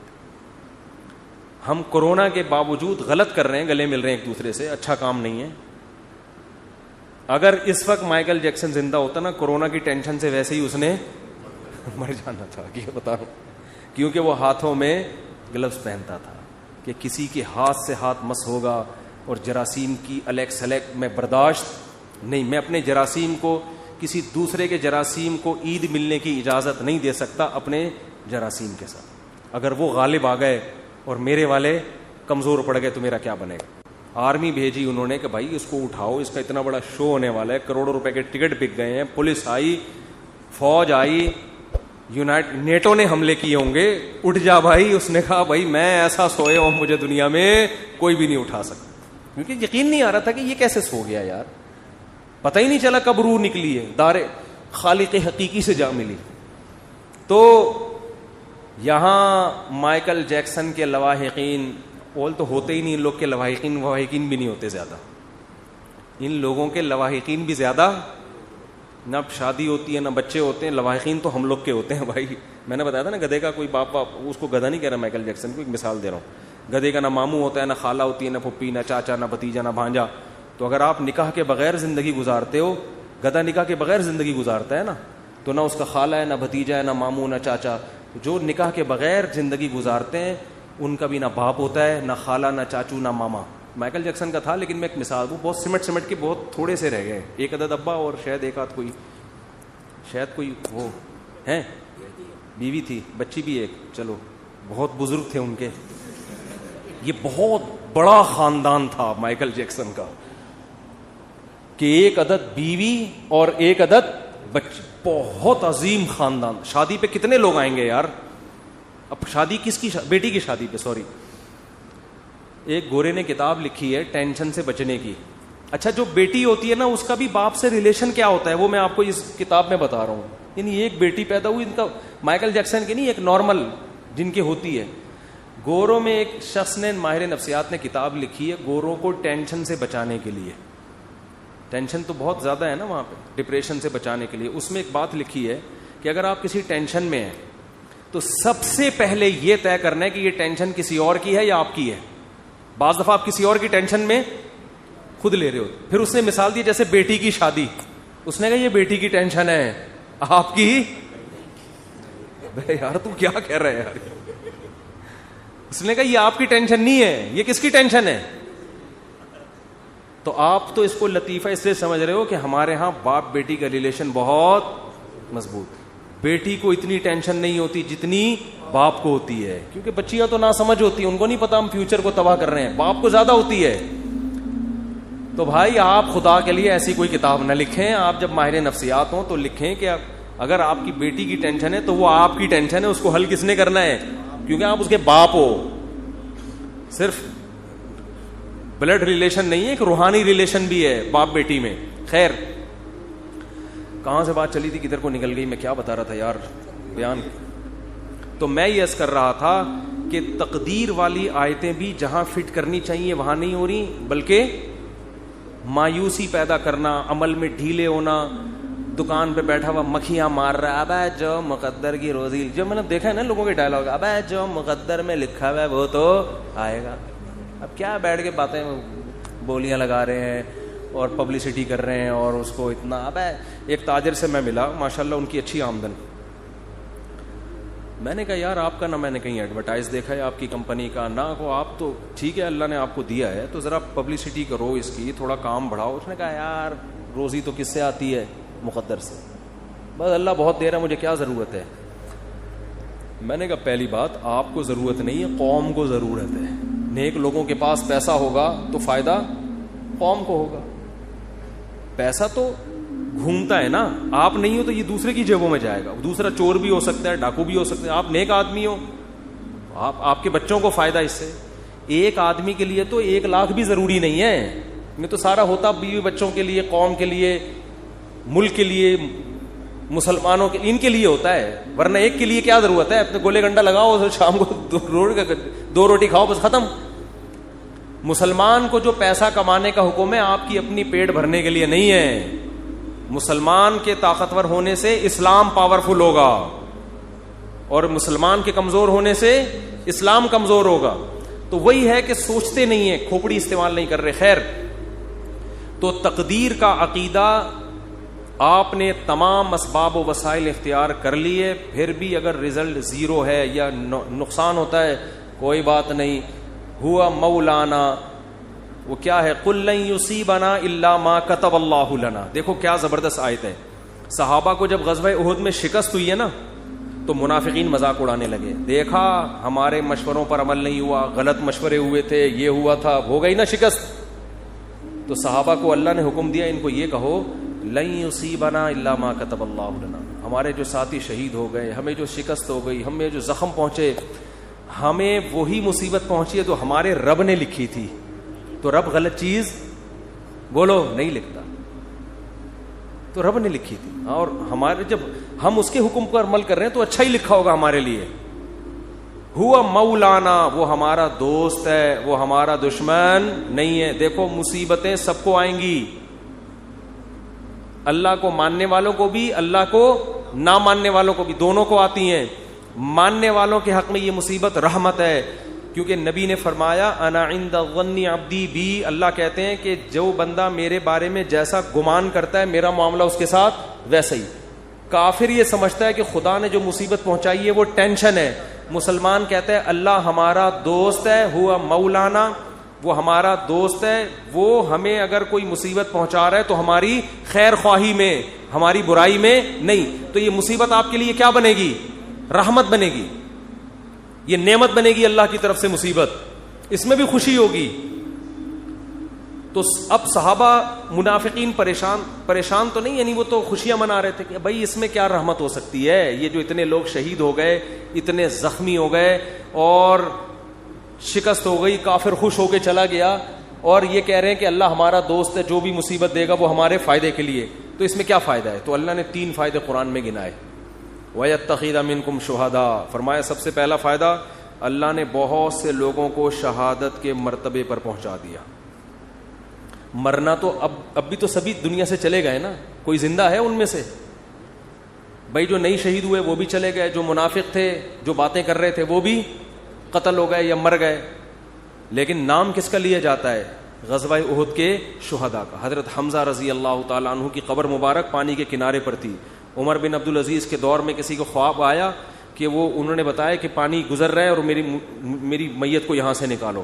ہم کورونا کے باوجود غلط کر رہے ہیں, گلے مل رہے ہیں ایک دوسرے سے, اچھا کام نہیں ہے. اگر اس وقت مائیکل جیکسن زندہ ہوتا نا, کورونا کی ٹینشن سے ویسے ہی اس نے مر جانا تھا, یہ بتا رہا ہوں, کیونکہ وہ ہاتھوں میں گلوز پہنتا تھا کہ کسی کے ہاتھ سے ہاتھ مس ہوگا. اور جراثیم کی الیک میں برداشت نہیں, میں اپنے جراثیم کو کسی دوسرے کے جراثیم کو عید ملنے کی اجازت نہیں دے سکتا اپنے جراثیم کے ساتھ. اگر وہ غالب آ گئے اور میرے والے کمزور پڑ گئے تو میرا کیا بنے گا. آرمی بھیجی انہوں نے کہ بھائی اس کو اٹھاؤ, اس کا اتنا بڑا شو ہونے والا ہے, کروڑوں روپے کے ٹکٹ بک گئے ہیں, پولیس آئی, فوج آئی, نیٹو نے حملے کیے ہوں گے, اٹھ جا بھائی. اس نے کہا بھائی میں ایسا سوئے ہوں مجھے دنیا میں کوئی بھی نہیں اٹھا سکتا, کیونکہ یقین نہیں آ رہا تھا کہ یہ کیسے سو گیا یار, پتہ ہی نہیں چلا کب روح نکلی ہے, دار خالق حقیقی سے جا ملی. تو یہاں مائیکل جیکسن کے لواحقین اول تو ہوتے ہی نہیں, ان لوگ کے لواحقین بھی نہیں ہوتے زیادہ, ان لوگوں کے لواحقین بھی زیادہ, نہ شادی ہوتی ہے نہ بچے ہوتے ہیں, لواحقین تو ہم لوگ کے ہوتے ہیں بھائی. میں نے بتایا تھا نا گدھے کا کوئی باپ, اس کو گدھا نہیں کہہ رہا مائیکل جیکسن کو, ایک مثال دے رہا ہوں. گدھے کا نہ ماموں ہوتا ہے, نہ خالہ ہوتی ہے, نہ پھپھی, نہ چاچا, نہ بھتیجا, نہ بھانجا. تو اگر آپ نکاح کے بغیر زندگی گزارتے ہو, گدھا نکاح کے بغیر زندگی گزارتا ہے نا, تو نہ اس کا خالہ ہے, نہ بھتیجا ہے, نہ ماموں, نہ چاچا. جو نکاح کے بغیر زندگی گزارتے ہیں ان کا بھی نہ باپ ہوتا ہے, نہ خالہ, نہ چاچو, نہ ماما. مائیکل جیکسن کا تھا, لیکن میں ایک مثال وہ بہت سمٹ کے بہت تھوڑے سے رہ گئے, ایک عدد ابا اور شاید ایک آدھ کوئی وہ ہیں, بیوی تھی, بچی بھی ایک, چلو بہت بزرگ تھے ان کے. یہ بہت بڑا خاندان تھا مائیکل جیکسن کا کہ ایک عدد بیوی اور ایک عدد بچی, بہت عظیم خاندان. شادی پہ کتنے لوگ آئیں گے یار, اب شادی کس کی, بیٹی کی شادی پہ, سوری, ایک گورے نے کتاب لکھی ہے ٹینشن سے بچنے کی. اچھا جو بیٹی ہوتی ہے نا اس کا بھی باپ سے ریلیشن کیا ہوتا ہے وہ میں آپ کو اس کتاب میں بتا رہا ہوں. یعنی ایک بیٹی پیدا ہوئی ان کا, مائیکل جیکسن کی نہیں, ایک نارمل جن کی ہوتی ہے. گوروں میں ایک شخص نے, ماہر نفسیات نے کتاب لکھی ہے گوروں کو ٹینشن سے بچانے کے لیے. ٹینشن تو بہت زیادہ ہے نا وہاں پہ, ڈپریشن سے بچانے کے لیے. اس میں ایک بات لکھی ہے کہ اگر آپ کسی ٹینشن میں ہیں تو سب سے پہلے یہ طے کرنا ہے کہ یہ ٹینشن کسی اور کی ہے یا آپ کی ہے. بعض دفعہ آپ کسی اور کی ٹینشن میں خود لے رہے ہو. پھر اس نے مثال دی جیسے بیٹی کی شادی, اس نے کہا یہ بیٹی کی ٹینشن ہے, آپ کی. یار تم کیا کہہ رہے ہیں یار. اس نے کہا یہ آپ کی ٹینشن نہیں ہے, یہ کس کی ٹینشن ہے. تو آپ تو اس کو لطیفہ اس لیے سمجھ رہے ہو کہ ہمارے ہاں باپ بیٹی کا ریلیشن بہت مضبوط. بیٹی کو اتنی ٹینشن نہیں ہوتی جتنی باپ کو ہوتی ہے, کیونکہ بچیاں تو نہ سمجھ ہوتی ہیں, ان کو نہیں پتا ہم فیوچر کو تباہ کر رہے ہیں. باپ کو زیادہ ہوتی ہے. تو بھائی آپ خدا کے لیے ایسی کوئی کتاب نہ لکھیں. آپ جب ماہر نفسیات ہوں تو لکھیں کہ اگر آپ کی بیٹی کی ٹینشن ہے تو وہ آپ کی ٹینشن ہے, اس کو حل کس نے کرنا ہے, کیونکہ آپ اس کے باپ ہو. صرف بلڈ ریلیشن نہیں ہے, ایک روحانی ریلیشن بھی ہے باپ بیٹی میں. خیر کہاں سے بات چلی تھی, کدھر کو نکل گئی, میں کیا بتا رہا تھا یار بیان. تو میں یہ عرض کر رہا تھا کہ تقدیر والی آیتیں بھی جہاں فٹ کرنی چاہیے وہاں نہیں ہو رہی, بلکہ مایوسی پیدا کرنا, عمل میں ڈھیلے ہونا, دکان پہ بیٹھا ہوا مکھیاں مار رہا ہے, ابے جو مقدر کی روزی, جو میں نے دیکھا ہے نا لوگوں کے ڈائلاگ, ابے جو مقدر میں لکھا ہوا ہے وہ تو آئے گا. اب کیا بیٹھ کے باتیں بولیاں لگا رہے ہیں اور پبلسٹی کر رہے ہیں اور اس کو اتنا. ابے ایک تاجر سے میں ملا, ماشاءاللہ ان کی اچھی آمدن, میں نے کہا یار آپ کا نہ میں نے کہیں ایڈورٹائز دیکھا ہے آپ کی کمپنی کا, نہ کو آپ تو ٹھیک ہے اللہ نے آپ کو دیا ہے تو ذرا پبلسٹی کرو اس کی, تھوڑا کام بڑھاؤ. اس نے کہا یار روزی تو کس سے آتی ہے, مقدر سے, بس اللہ بہت دے رہا ہے, مجھے کیا ضرورت ہے. میں نے کہا پہلی بات آپ کو ضرورت نہیں ہے, قوم کو ضرورت ہے. نیک لوگوں کے پاس پیسہ ہوگا تو فائدہ قوم کو ہوگا. پیسہ تو گھومتا ہے نا, آپ نہیں ہو تو یہ دوسرے کی جیبوں میں جائے گا. دوسرا چور بھی ہو سکتا ہے, ڈاکو بھی ہو سکتا ہے, آپ نیک آدمی ہو, آپ کے بچوں کو فائدہ اس سے. ایک آدمی کے لیے تو 1 لاکھ بھی ضروری نہیں ہے, نہیں تو سارا ہوتا بیوی بچوں کے لیے, قوم کے لیے, ملک کے لیے, مسلمانوں کے, ان کے لیے ہوتا ہے. ورنہ ایک کے لیے کیا ضرورت ہے, اپنے گولے گنڈا لگاؤ, شام کو 2 روٹی کھاؤ, بس ختم. مسلمان کو جو پیسہ کمانے کا حکم ہے آپ کی اپنی پیٹ بھرنے کے لیے نہیں ہے. مسلمان کے طاقتور ہونے سے اسلام پاورفل ہوگا, اور مسلمان کے کمزور ہونے سے اسلام کمزور ہوگا. تو وہی ہے کہ سوچتے نہیں ہیں, کھوپڑی استعمال نہیں کر رہے. خیر, تو تقدیر کا عقیدہ آپ نے تمام اسباب و وسائل اختیار کر لیے, پھر بھی اگر رزلٹ 0 ہے یا نقصان ہوتا ہے, کوئی بات نہیں. ہوا مولانا, وہ کیا ہے, قل لن یصیبنا الا ما کتب اللہ لنا. دیکھو کیا زبردست آیت ہے. صحابہ کو جب غزوہ احد میں شکست ہوئی ہے نا, تو منافقین مذاق اڑانے لگے, دیکھا ہمارے مشوروں پر عمل نہیں ہوا, غلط مشورے ہوئے تھے, یہ ہوا تھا, ہو گئی نا شکست. تو صحابہ کو اللہ نے حکم دیا, ان کو یہ کہو لن یصیبنا الا ما کتب اللہ لنا. ہمارے جو ساتھی شہید ہو گئے, ہمیں جو شکست ہو گئی, ہمیں جو زخم پہنچے, ہمیں وہی مصیبت پہنچی ہے جو ہمارے رب نے لکھی تھی. تو رب غلط چیز بولو نہیں لکھتا, تو رب نے لکھی تھی, اور ہمارے جب ہم اس کے حکم پر عمل کر رہے ہیں تو اچھا ہی لکھا ہوگا ہمارے لیے. ہوا مولانا, وہ ہمارا دوست ہے, وہ ہمارا دشمن نہیں ہے. دیکھو مصیبتیں سب کو آئیں گی, اللہ کو ماننے والوں کو بھی, اللہ کو نہ ماننے والوں کو بھی, دونوں کو آتی ہیں. ماننے والوں کے حق میں یہ مصیبت رحمت ہے, کیونکہ نبی نے فرمایا انا عند ظن عبدی بی. اللہ کہتے ہیں کہ جو بندہ میرے بارے میں جیسا گمان کرتا ہے میرا معاملہ اس کے ساتھ ویسا ہی. کافر یہ سمجھتا ہے کہ خدا نے جو مصیبت پہنچائی ہے وہ ٹینشن ہے. مسلمان کہتا ہے اللہ ہمارا دوست ہے, ہوا مولانا, وہ ہمارا دوست ہے, وہ ہمیں اگر کوئی مصیبت پہنچا رہا ہے تو ہماری خیر خواہی میں, ہماری برائی میں نہیں. تو یہ مصیبت آپ کے لیے کیا بنے گی, رحمت بنے گی, یہ نعمت بنے گی اللہ کی طرف سے مصیبت, اس میں بھی خوشی ہوگی. تو اب صحابہ منافقین پریشان تو نہیں, یعنی وہ تو خوشیاں منا رہے تھے کہ بھائی اس میں کیا رحمت ہو سکتی ہے, یہ جو اتنے لوگ شہید ہو گئے, اتنے زخمی ہو گئے, اور شکست ہو گئی, کافر خوش ہو کے چلا گیا, اور یہ کہہ رہے ہیں کہ اللہ ہمارا دوست ہے, جو بھی مصیبت دے گا وہ ہمارے فائدے کے لیے. تو اس میں کیا فائدہ ہے؟ تو اللہ نے 3 فائدے قرآن میں گنائے. وَيَتَّخِذَ مِنْكُمْ شُهَدَاءَ, فرمایا سب سے پہلا فائدہ, اللہ نے بہت سے لوگوں کو شہادت کے مرتبے پر پہنچا دیا. مرنا تو اب بھی تو سبھی دنیا سے چلے گئے نا, کوئی زندہ ہے ان میں سے؟ بھائی جو نہیں شہید ہوئے وہ بھی چلے گئے, جو منافق تھے, جو باتیں کر رہے تھے وہ بھی قتل ہو گئے یا مر گئے. لیکن نام کس کا لیا جاتا ہے؟ غزوہ احد کے شہداء کا. حضرت حمزہ رضی اللہ تعالیٰ عنہ کی قبر مبارک پانی کے کنارے پر تھی. عمر بن عبدالعزیز کے دور میں کسی کو خواب آیا کہ وہ, انہوں نے بتایا کہ پانی گزر رہا ہے اور میری میت کو یہاں سے نکالو.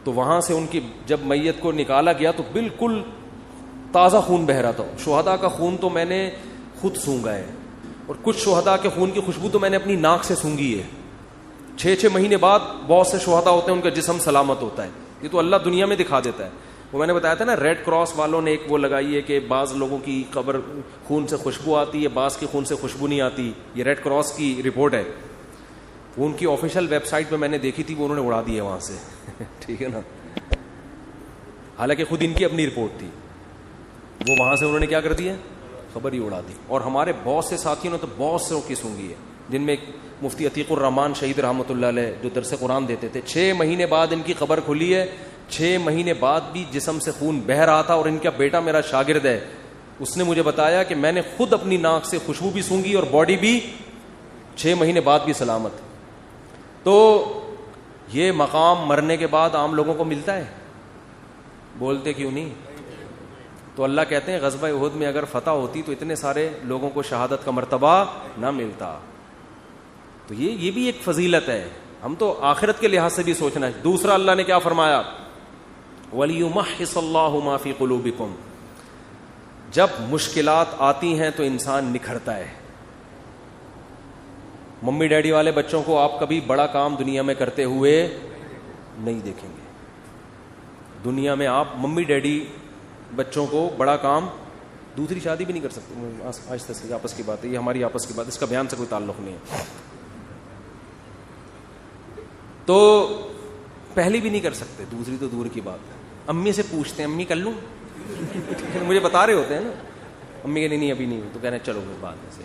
تو وہاں سے ان کی جب میت کو نکالا گیا تو بالکل تازہ خون بہ رہا تھا. شہداء کا خون تو میں نے خود سونگا ہے, اور کچھ شہداء کے خون کی خوشبو تو میں نے اپنی ناک سے سونگی ہے. 6 مہینے بعد بہت سے شہداء ہوتے ہیں ان کا جسم سلامت ہوتا ہے. یہ تو اللہ دنیا میں دکھا دیتا ہے. وہ میں نے بتایا تھا نا, ریڈ کراس والوں نے ایک وہ لگائی ہے کہ بعض لوگوں کی قبر خون سے خوشبو آتی ہے, بعض کی خون سے خوشبو نہیں آتی. یہ ریڈ کراس کی رپورٹ ہے, وہ ان کی آفیشیل ویب سائٹ پہ میں نے دیکھی تھی, وہ انہوں نے اڑا دی ہے وہاں سے. ٹھیک ہے نا, حالانکہ خود ان کی اپنی رپورٹ تھی, وہ وہاں سے انہوں نے کیا کر دی ہے, خبر ہی اڑا دی. اور ہمارے بہت سے ساتھیوں نے تو بہت سے کی سونگی ہے, جن میں مفتی عتیق الرحمان شہید رحمۃ اللہ علیہ جو درس قرآن دیتے تھے. 6 مہینے بعد ان کی خبر کھلی ہے, 6 مہینے بعد بھی جسم سے خون بہ رہا تھا. اور ان کا بیٹا میرا شاگرد ہے, اس نے مجھے بتایا کہ میں نے خود اپنی ناک سے خوشبو بھی سونگی اور باڈی بھی 6 مہینے بعد بھی سلامت. تو یہ مقام مرنے کے بعد عام لوگوں کو ملتا ہے, بولتے کیوں نہیں؟ تو اللہ کہتے ہیں غزوہ احد میں اگر فتح ہوتی تو اتنے سارے لوگوں کو شہادت کا مرتبہ نہ ملتا. تو یہ بھی ایک فضیلت ہے. ہم تو آخرت کے لحاظ سے بھی سوچنا ہے. دوسرا اللہ نے کیا فرمایا, وَلِيُمَحِّصَ اللَّهُ مَا فِي قُلُوبِكُمْ. جب مشکلات آتی ہیں تو انسان نکھرتا ہے. ممی ڈیڈی والے بچوں کو آپ کبھی بڑا کام دنیا میں کرتے ہوئے نہیں دیکھیں گے. دنیا میں آپ ممی ڈیڈی بچوں کو بڑا کام, دوسری شادی بھی نہیں کر سکتے. آہستہ سے آپس کی بات ہے, یہ ہماری آپس کی بات ہے, اس کا بیان سے کوئی تعلق نہیں ہے. تو پہلی بھی نہیں کر سکتے, دوسری تو دور کی بات ہے. امی سے پوچھتے ہیں امی کر لوں, مجھے بتا رہے ہوتے ہیں نا, امی کہ نہیں ابھی نہیں, تو کہہ رہے ہیں چلو پھر بعد میں سے.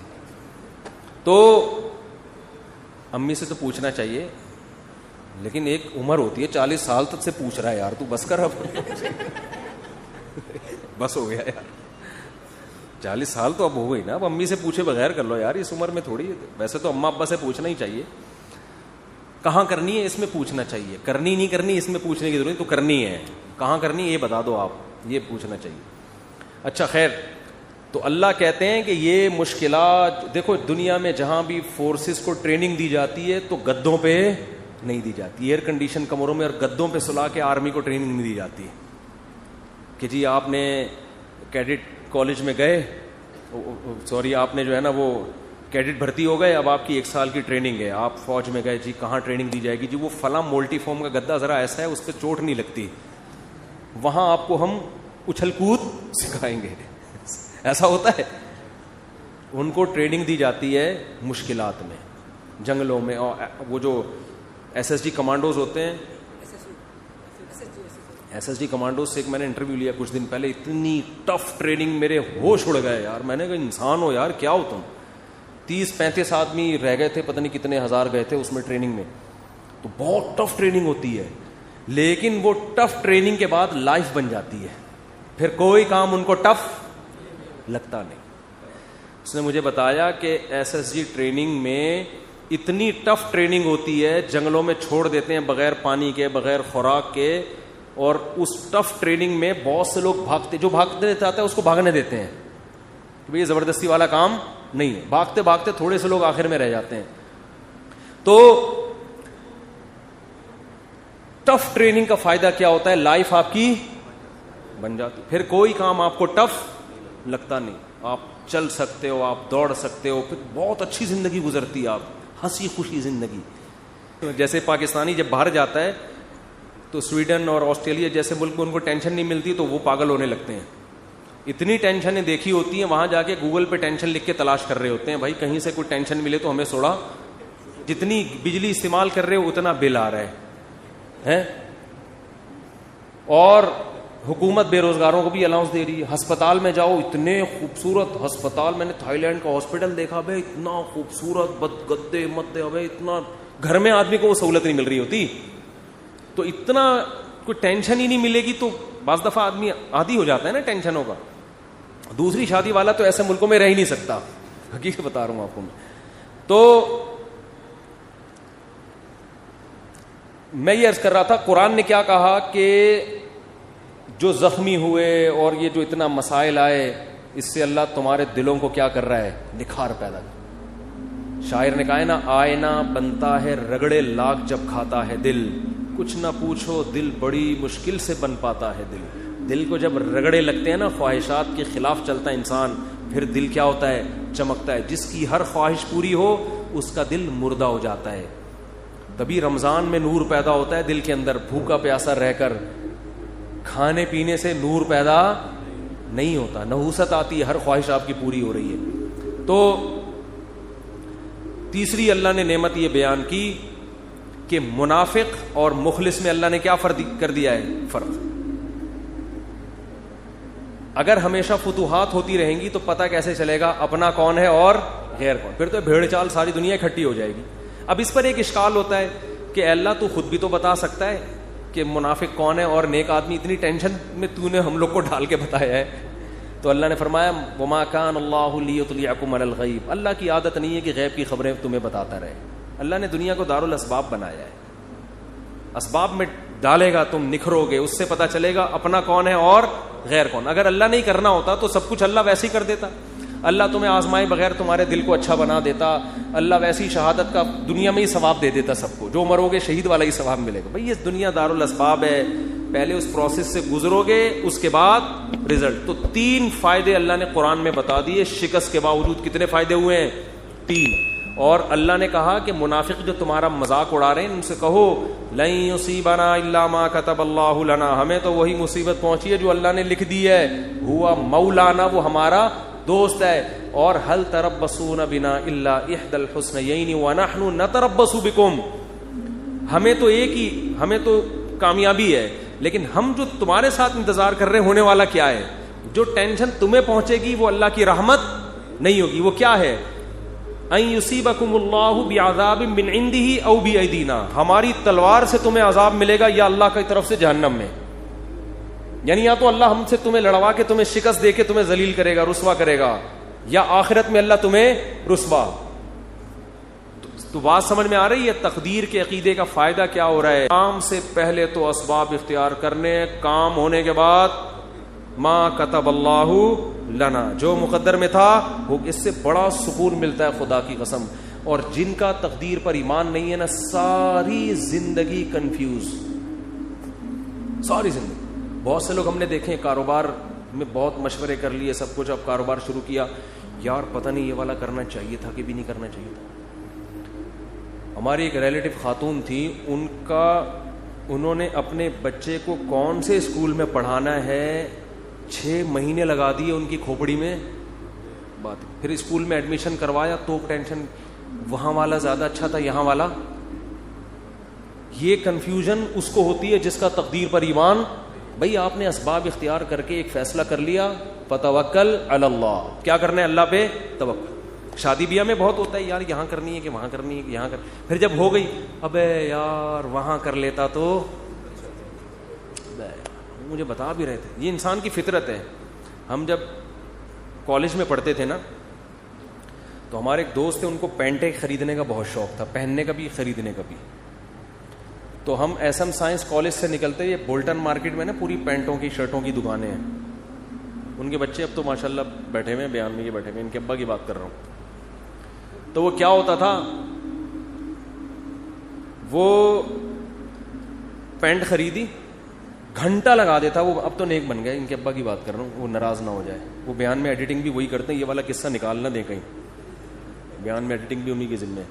تو امی سے تو پوچھنا چاہیے, لیکن ایک عمر ہوتی ہے 40 سال تک سے پوچھ رہا ہے, یار تو بس کر اب, بس ہو گیا یار, 40 سال تو اب ہو گئی نا, اب امی سے پوچھے بغیر کر لو یار, اس عمر میں تھوڑی. ویسے تو اماں ابا سے پوچھنا ہی چاہیے. کہاں کرنی ہے اس میں پوچھنا چاہیے, کرنی نہیں کرنی اس میں پوچھنے کی ضرورت, تو کرنی ہے, کہاں کرنی یہ بتا دو آپ, یہ پوچھنا چاہیے. اچھا خیر, تو اللہ کہتے ہیں کہ یہ مشکلات دیکھو, دنیا میں جہاں بھی فورسز کو ٹریننگ دی جاتی ہے تو گدوں پہ نہیں دی جاتی. ایئر کنڈیشن کمروں میں اور گدوں پہ سلا کے آرمی کو ٹریننگ نہیں دی جاتی کہ جی آپ نے کیڈٹ کالج میں گئے, سوری آپ نے جو ہے نا وہ کیڈٹ بھرتی ہو گئے, اب آپ کی 1 سال کی ٹریننگ ہے, آپ فوج میں گئے, جی کہاں ٹریننگ دی جائے گی, جی وہ فلاں مولٹی فارم کا گدا ذرا ایسا ہے اس پہ چوٹ نہیں لگتی, وہاں آپ کو ہم اچھل کود سکھائیں گے. ایسا ہوتا ہے. ان کو ٹریننگ دی جاتی ہے مشکلات میں, جنگلوں میں. اور وہ جو ایس ایس جی کمانڈوز ہوتے ہیں, ایس ایس جی کمانڈوز سے ایک میں نے انٹرویو لیا کچھ دن پہلے, اتنی ٹف ٹریننگ, میرے ہوش اڑ گئے یار. میں نے کہا انسان ہو یار, کیا ہو تم. 30-35 آدمی رہ گئے تھے, پتہ نہیں کتنے ہزار گئے تھے اس میں ٹریننگ میں. تو بہت ٹف ٹریننگ ہوتی ہے, لیکن وہ ٹف ٹریننگ کے بعد لائف بن جاتی ہے, پھر کوئی کام ان کو ٹف لگتا نہیں. اس نے مجھے بتایا کہ ایس ایس جی ٹریننگ میں اتنی ٹف ٹریننگ ہوتی ہے, جنگلوں میں چھوڑ دیتے ہیں بغیر پانی کے, بغیر خوراک کے, اور اس ٹف ٹریننگ میں بہت سے لوگ بھاگتے, جو بھاگتے چاہتا ہے اس کو بھاگنے دیتے ہیں کہ بھئی یہ زبردستی والا کام نہیں ہے. بھاگتے بھاگتے تھوڑے سے لوگ آخر میں رہ جاتے ہیں. تو ٹف ٹریننگ کا فائدہ کیا ہوتا ہے, لائف آپ کی بن جاتی, پھر کوئی کام آپ کو ٹف لگتا نہیں, آپ چل سکتے ہو, آپ دوڑ سکتے ہو, پھر بہت اچھی زندگی گزرتی ہے, آپ ہنسی خوشی زندگی. جیسے پاکستانی جب باہر جاتا ہے تو سویڈن اور آسٹریلیا جیسے ملک میں ان کو ٹینشن نہیں ملتی تو وہ پاگل ہونے لگتے ہیں. اتنی ٹینشنیں دیکھی ہوتی ہیں, وہاں جا کے گوگل پہ ٹینشن لکھ کے تلاش کر رہے ہوتے ہیں, بھائی کہیں سے کوئی ٹینشن ملے تو ہمیں سوڑا, جتنی بجلی استعمال کر رہے ہو اتنا بل آ رہا ہے. اور حکومت بے روزگاروں کو بھی الاؤنس دے رہی ہے. ہسپتال میں جاؤ, اتنے خوبصورت ہسپتال, میں نے تھائی لینڈ کا ہاسپٹل دیکھا بھائی, اتنا خوبصورت, گدے مدے, ابھی اتنا, گھر میں آدمی کو وہ سہولت نہیں مل رہی ہوتی, تو اتنا کوئی ٹینشن ہی نہیں ملے گی تو بعض دفعہ آدمی عادی ہو جاتا ہے نا ٹینشنوں کا. دوسری شادی والا تو ایسے ملکوں میں رہ ہی نہیں سکتا, حقیقت بتا رہا ہوں آپ کو. تو میں یہ عرض کر رہا تھا, قرآن نے کیا کہا کہ جو زخمی ہوئے اور یہ جو اتنا مسائل آئے, اس سے اللہ تمہارے دلوں کو کیا کر رہا ہے, نکھار پیدا کر. شاعر نے کہا ہے نا, آئینہ بنتا ہے رگڑے لاکھ جب کھاتا ہے دل, کچھ نہ پوچھو دل بڑی مشکل سے بن پاتا ہے دل. دل کو جب رگڑے لگتے ہیں نا, خواہشات کے خلاف چلتا ہے انسان, پھر دل کیا ہوتا ہے, چمکتا ہے. جس کی ہر خواہش پوری ہو اس کا دل مردہ ہو جاتا ہے. تبھی رمضان میں نور پیدا ہوتا ہے دل کے اندر. بھوکا پیاسا رہ کر کھانے پینے سے نور پیدا نہیں ہوتا, نحوست آتی ہے, ہر خواہش آپ کی پوری ہو رہی ہے. تو تیسری اللہ نے نعمت یہ بیان کی کہ منافق اور مخلص میں اللہ نے کیا فرق کر دیا ہے, فرق. اگر ہمیشہ فتوحات ہوتی رہیں گی تو پتہ کیسے چلے گا اپنا کون ہے اور غیر کون, پھر تو بھیڑ چال ساری دنیا اکٹھی ہو جائے گی. اب اس پر ایک اشکال ہوتا ہے کہ اللہ تو خود بھی تو بتا سکتا ہے کہ منافق کون ہے اور نیک آدمی, اتنی ٹینشن میں تو نے ہم لوگ کو ڈال کے بتایا ہے. تو اللہ نے فرمایا وما کان اللہ لیطلعکم علی الغیب, اللہ کی عادت نہیں ہے کہ غیب کی خبریں تمہیں بتاتا رہے. اللہ نے دنیا کو دارالاسباب بنایا ہے, اسباب میں ڈالے گا تم نکھرو گے, اس سے پتہ چلے گا اپنا کون ہے اور غیر کون. اگر اللہ نہیں کرنا ہوتا تو سب کچھ اللہ ویسے ہی کر دیتا. اللہ تمہیں آزمائے بغیر تمہارے دل کو اچھا بنا دیتا, اللہ ویسی شہادت کا دنیا میں ہی ثواب دے دیتا سب کو, جو مرو گے شہید والا ہی ثواب ملے گا. بھائی یہ دنیا دار الاسباب ہے, پہلے اس پروسیس سے گزرو گے, اس کے بعد رزلٹ. تو 3 فائدے اللہ نے قرآن میں بتا دیے. شکست کے باوجود کتنے فائدے ہوئے ہیں؟ 3. اور اللہ نے کہا کہ منافق جو تمہارا مذاق اڑا رہے ہیں ان سے کہو لن یصیبنا الا ما كتب اللہ لنا, ہمیں تو وہی مصیبت پہنچی ہے جو اللہ نے لکھ دی ہے. ہوا مولانا, وہ ہمارا دوست ہے. اور هل تربصون بنا الا احدى الحسنيين ونحن نتربص بكم, ہمیں تو کامیابی ہے, لیکن ہم جو تمہارے ساتھ انتظار کر رہے ہونے والا کیا ہے؟ جو ٹینشن تمہیں پہنچے گی وہ اللہ کی رحمت نہیں ہوگی. وہ کیا ہے؟ ان یصیبکم اللہ بعذاب من عنده او بایدینا, ہماری تلوار سے تمہیں عذاب ملے گا یا اللہ کی طرف سے جہنم میں. یعنی یا تو اللہ ہم سے تمہیں لڑوا کے تمہیں شکست دے کے تمہیں ذلیل کرے گا, رسوا کرے گا, یا آخرت میں اللہ تمہیں رسوا. تو بات سمجھ میں آ رہی ہے تقدیر کے عقیدے کا فائدہ کیا ہو رہا ہے؟ کام سے پہلے تو اسباب اختیار کرنے, کام ہونے کے بعد ما کتب اللہ لنا, جو مقدر میں تھا وہ, اس سے بڑا سکون ملتا ہے خدا کی قسم. اور جن کا تقدیر پر ایمان نہیں ہے نا, ساری زندگی کنفیوز, ساری زندگی. بہت سے لوگ ہم نے دیکھے کاروبار میں بہت مشورے کر لیے سب کچھ, اب کاروبار شروع کیا, یار پتہ نہیں یہ والا کرنا چاہیے تھا کہ بھی نہیں کرنا چاہیے تھا. ہماری ایک ریلیٹو خاتون تھی, انہوں نے اپنے بچے کو کون سے اسکول میں پڑھانا ہے 6 مہینے لگا دیے ان کی کھوپڑی میں بات. پھر اسکول میں ایڈمیشن کروایا تو ٹینشن, وہاں والا زیادہ اچھا تھا یہاں والا. یہ کنفیوژن اس کو ہوتی ہے جس کا تقدیر پر ایمان. بھائی آپ نے اسباب اختیار کر کے ایک فیصلہ کر لیا, فتوکل علی اللہ, کیا کرنا ہے اللہ پہ توکل. شادی بیاہ میں بہت ہوتا ہے یار یہاں کرنی ہے کہ وہاں کرنی ہے کہ یہاں پھر جب ہو گئی ابے یار وہاں کر لیتا تو, مجھے بتا بھی رہے تھے یہ انسان کی فطرت ہے. ہم جب کالج میں پڑھتے تھے نا تو ہمارے ایک دوست تھے, ان کو پینٹیں خریدنے کا بہت شوق تھا, پہننے کا بھی خریدنے کا بھی. تو ہم ایس ایم سائنس کالج سے نکلتے, یہ بولٹن مارکیٹ میں نا پوری پینٹوں کی شرٹوں کی دکانیں ہیں. ان کے بچے اب تو ماشاءاللہ بیٹھے ہوئے بیان میں, یہ بیٹھے ہوئے, ان کے ابا کی بات کر رہا ہوں. تو وہ کیا ہوتا تھا, وہ پینٹ خریدی, گھنٹہ لگا دیتا. وہ اب تو نیک بن گئے, ان کے ابا کی بات کر رہا ہوں, وہ ناراض نہ ہو جائے. وہ بیان میں ایڈیٹنگ بھی وہی کرتے ہیں, یہ والا قصہ نکالنا دیں کہیں, بیان میں ایڈیٹنگ بھی انہی کے ذمہ.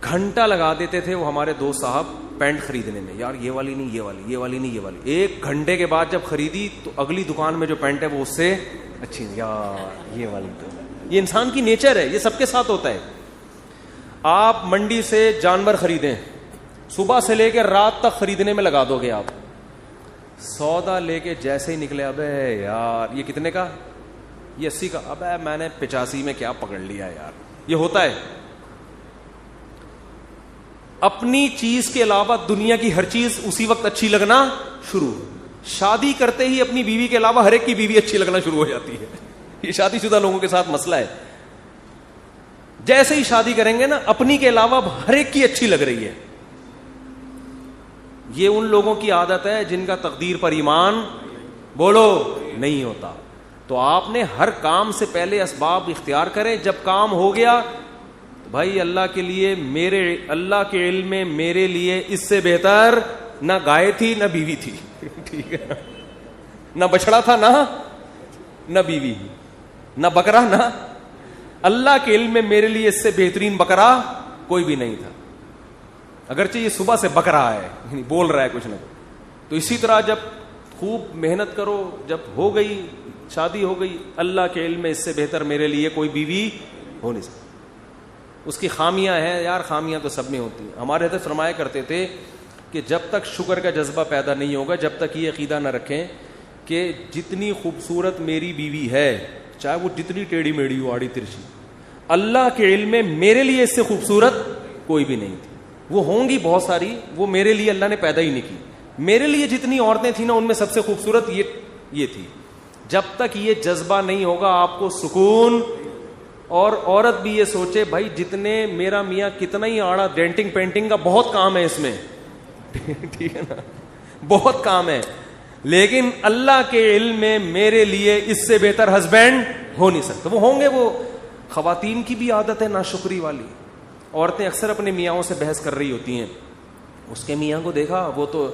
گھنٹہ لگا دیتے تھے وہ ہمارے دوست صاحب پینٹ خریدنے میں, یار یہ والی نہیں, یہ والی, یہ والی نہیں, یہ والی. 1 گھنٹے کے بعد جب خریدی تو اگلی دکان میں جو پینٹ ہے وہ اس سے اچھی, یار یہ والی. تو یہ انسان کی نیچر ہے, یہ سب کے ساتھ ہوتا ہے. آپ منڈی سے جانور خریدیں, صبح سے لے کے رات تک خریدنے میں لگا دو گے آپ. سودا لے کے جیسے ہی نکلے, ابے یار یہ کتنے کا, یہ 80 کا, ابے میں نے 85 میں کیا پکڑ لیا یار. یہ ہوتا ہے. اپنی چیز کے علاوہ دنیا کی ہر چیز اسی وقت اچھی لگنا شروع. شادی کرتے ہی اپنی بیوی کے علاوہ ہر ایک کی بیوی اچھی لگنا شروع ہو جاتی ہے. یہ شادی شدہ لوگوں کے ساتھ مسئلہ ہے. جیسے ہی شادی کریں گے نا, اپنی کے علاوہ ہر ایک کی اچھی لگ رہی ہے. یہ ان لوگوں کی عادت ہے جن کا تقدیر پر ایمان بولو نہیں ہوتا. تو آپ نے ہر کام سے پہلے اسباب اختیار کریں. جب کام ہو گیا بھائی اللہ کے لیے, اللہ کے علم میں میرے لیے اس سے بہتر نہ گائے تھی نہ بیوی تھی, ٹھیک ہے, نہ بچڑا تھا نہ بیوی, نہ بکرا, نہ, اللہ کے علم میں میرے لیے اس سے بہترین بکرا کوئی بھی نہیں تھا. اگرچہ یہ صبح سے بک رہا ہے, بول رہا ہے کچھ نہ کچھ. تو اسی طرح جب خوب محنت کرو, جب ہو گئی شادی ہو گئی, اللہ کے علم میں اس سے بہتر میرے لیے کوئی بیوی ہو نہیں سکتی. اس کی خامیاں ہیں یار, خامیاں تو سب میں ہوتی ہیں. ہمارے حضرت فرمایا کرتے تھے کہ جب تک شکر کا جذبہ پیدا نہیں ہوگا, جب تک یہ عقیدہ نہ رکھیں کہ جتنی خوبصورت میری بیوی ہے, چاہے وہ جتنی ٹیڑھی میڑھی ہو, آڑی ترچھی, اللہ کے علم میں میرے لیے اس سے خوبصورت کوئی بھی نہیں تھی. وہ ہوں گی بہت ساری, وہ میرے لیے اللہ نے پیدا ہی نہیں کی. میرے لیے جتنی عورتیں تھیں نا, ان میں سب سے خوبصورت یہ تھی. جب تک یہ جذبہ نہیں ہوگا آپ کو سکون. اور عورت بھی یہ سوچے بھائی جتنے میرا میاں کتنا ہی آڑا, ڈینٹنگ پینٹنگ کا بہت کام ہے اس میں, ٹھیک ہے نا, بہت کام ہے. لیکن اللہ کے علم میں میرے لیے اس سے بہتر ہسبینڈ ہو نہیں سکتا. وہ ہوں گے. وہ خواتین کی بھی عادت ہے ناشکری والی. عورتیں اکثر اپنے میاں سے بحث کر رہی ہوتی ہیں, اس کے میاں کو دیکھا, وہ تو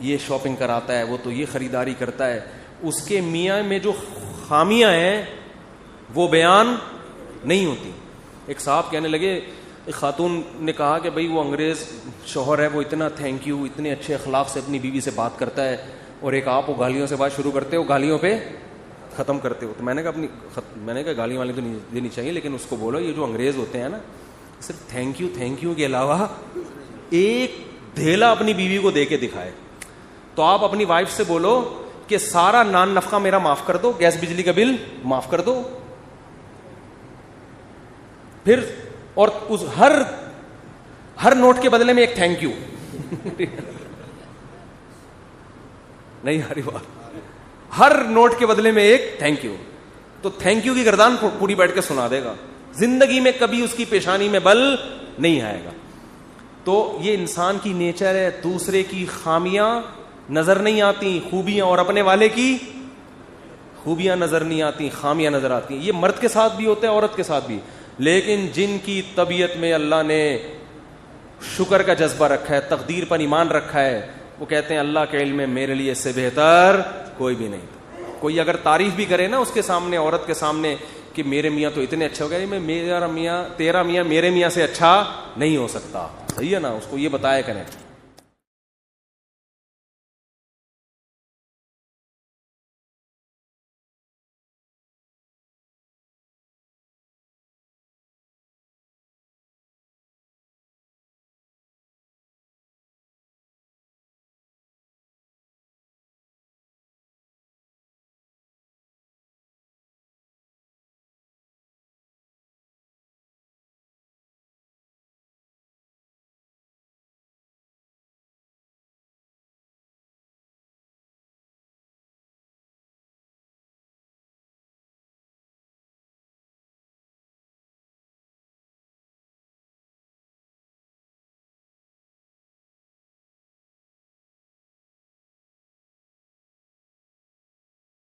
یہ شاپنگ کراتا ہے, وہ تو یہ خریداری کرتا ہے. اس کے میاں میں جو خامیاں ہیں وہ بیان نہیں ہوتی. ایک صاحب کہنے لگے, ایک خاتون نے کہا کہ بھئی وہ انگریز شوہر ہے, وہ اتنا تھینک یو, اتنے اچھے اخلاق سے اپنی بیوی سے بات کرتا ہے, اور ایک آپ وہ گالیوں سے بات شروع کرتے ہو, گالیوں پہ ختم کرتے ہو. تو میں نے کہا گالیاں والی تو نہیں دینی چاہیے, لیکن اس کو بولو یہ جو انگریز ہوتے ہیں نا, صرف تھینک یو کے علاوہ ایک دھیلا اپنی بیوی کو دے کے دکھائے. تو آپ اپنی وائف سے بولو کہ سارا نان نفقہ میرا معاف کر دو, گیس بجلی کا بل معاف کر دو. پھر اور اس ہر نوٹ کے بدلے میں ایک تھینک یو. نہیں ہاری بات, ہر نوٹ کے بدلے میں ایک تھینک یو. تو تھینک یو کی گردان پوری بیٹھ کے سنا دے گا. زندگی میں کبھی اس کی پیشانی میں بل نہیں آئے گا. تو یہ انسان کی نیچر ہے. دوسرے کی خامیاں نظر نہیں آتی, خوبیاں, اور اپنے والے کی خوبیاں نظر نہیں آتی, خامیاں نظر آتی. یہ مرد کے ساتھ بھی ہوتا ہے, عورت کے ساتھ بھی. لیکن جن کی طبیعت میں اللہ نے شکر کا جذبہ رکھا ہے, تقدیر پر ایمان رکھا ہے, وہ کہتے ہیں اللہ کے علم میں میرے لیے اس سے بہتر کوئی بھی نہیں. کوئی اگر تعریف بھی کرے نا اس کے سامنے, عورت کے سامنے, کہ میرے میاں تو اتنے اچھے ہو گئے, تیرا میاں میرے میاں سے اچھا نہیں ہو سکتا. صحیح ہے نا, اس کو یہ بتایا کریں.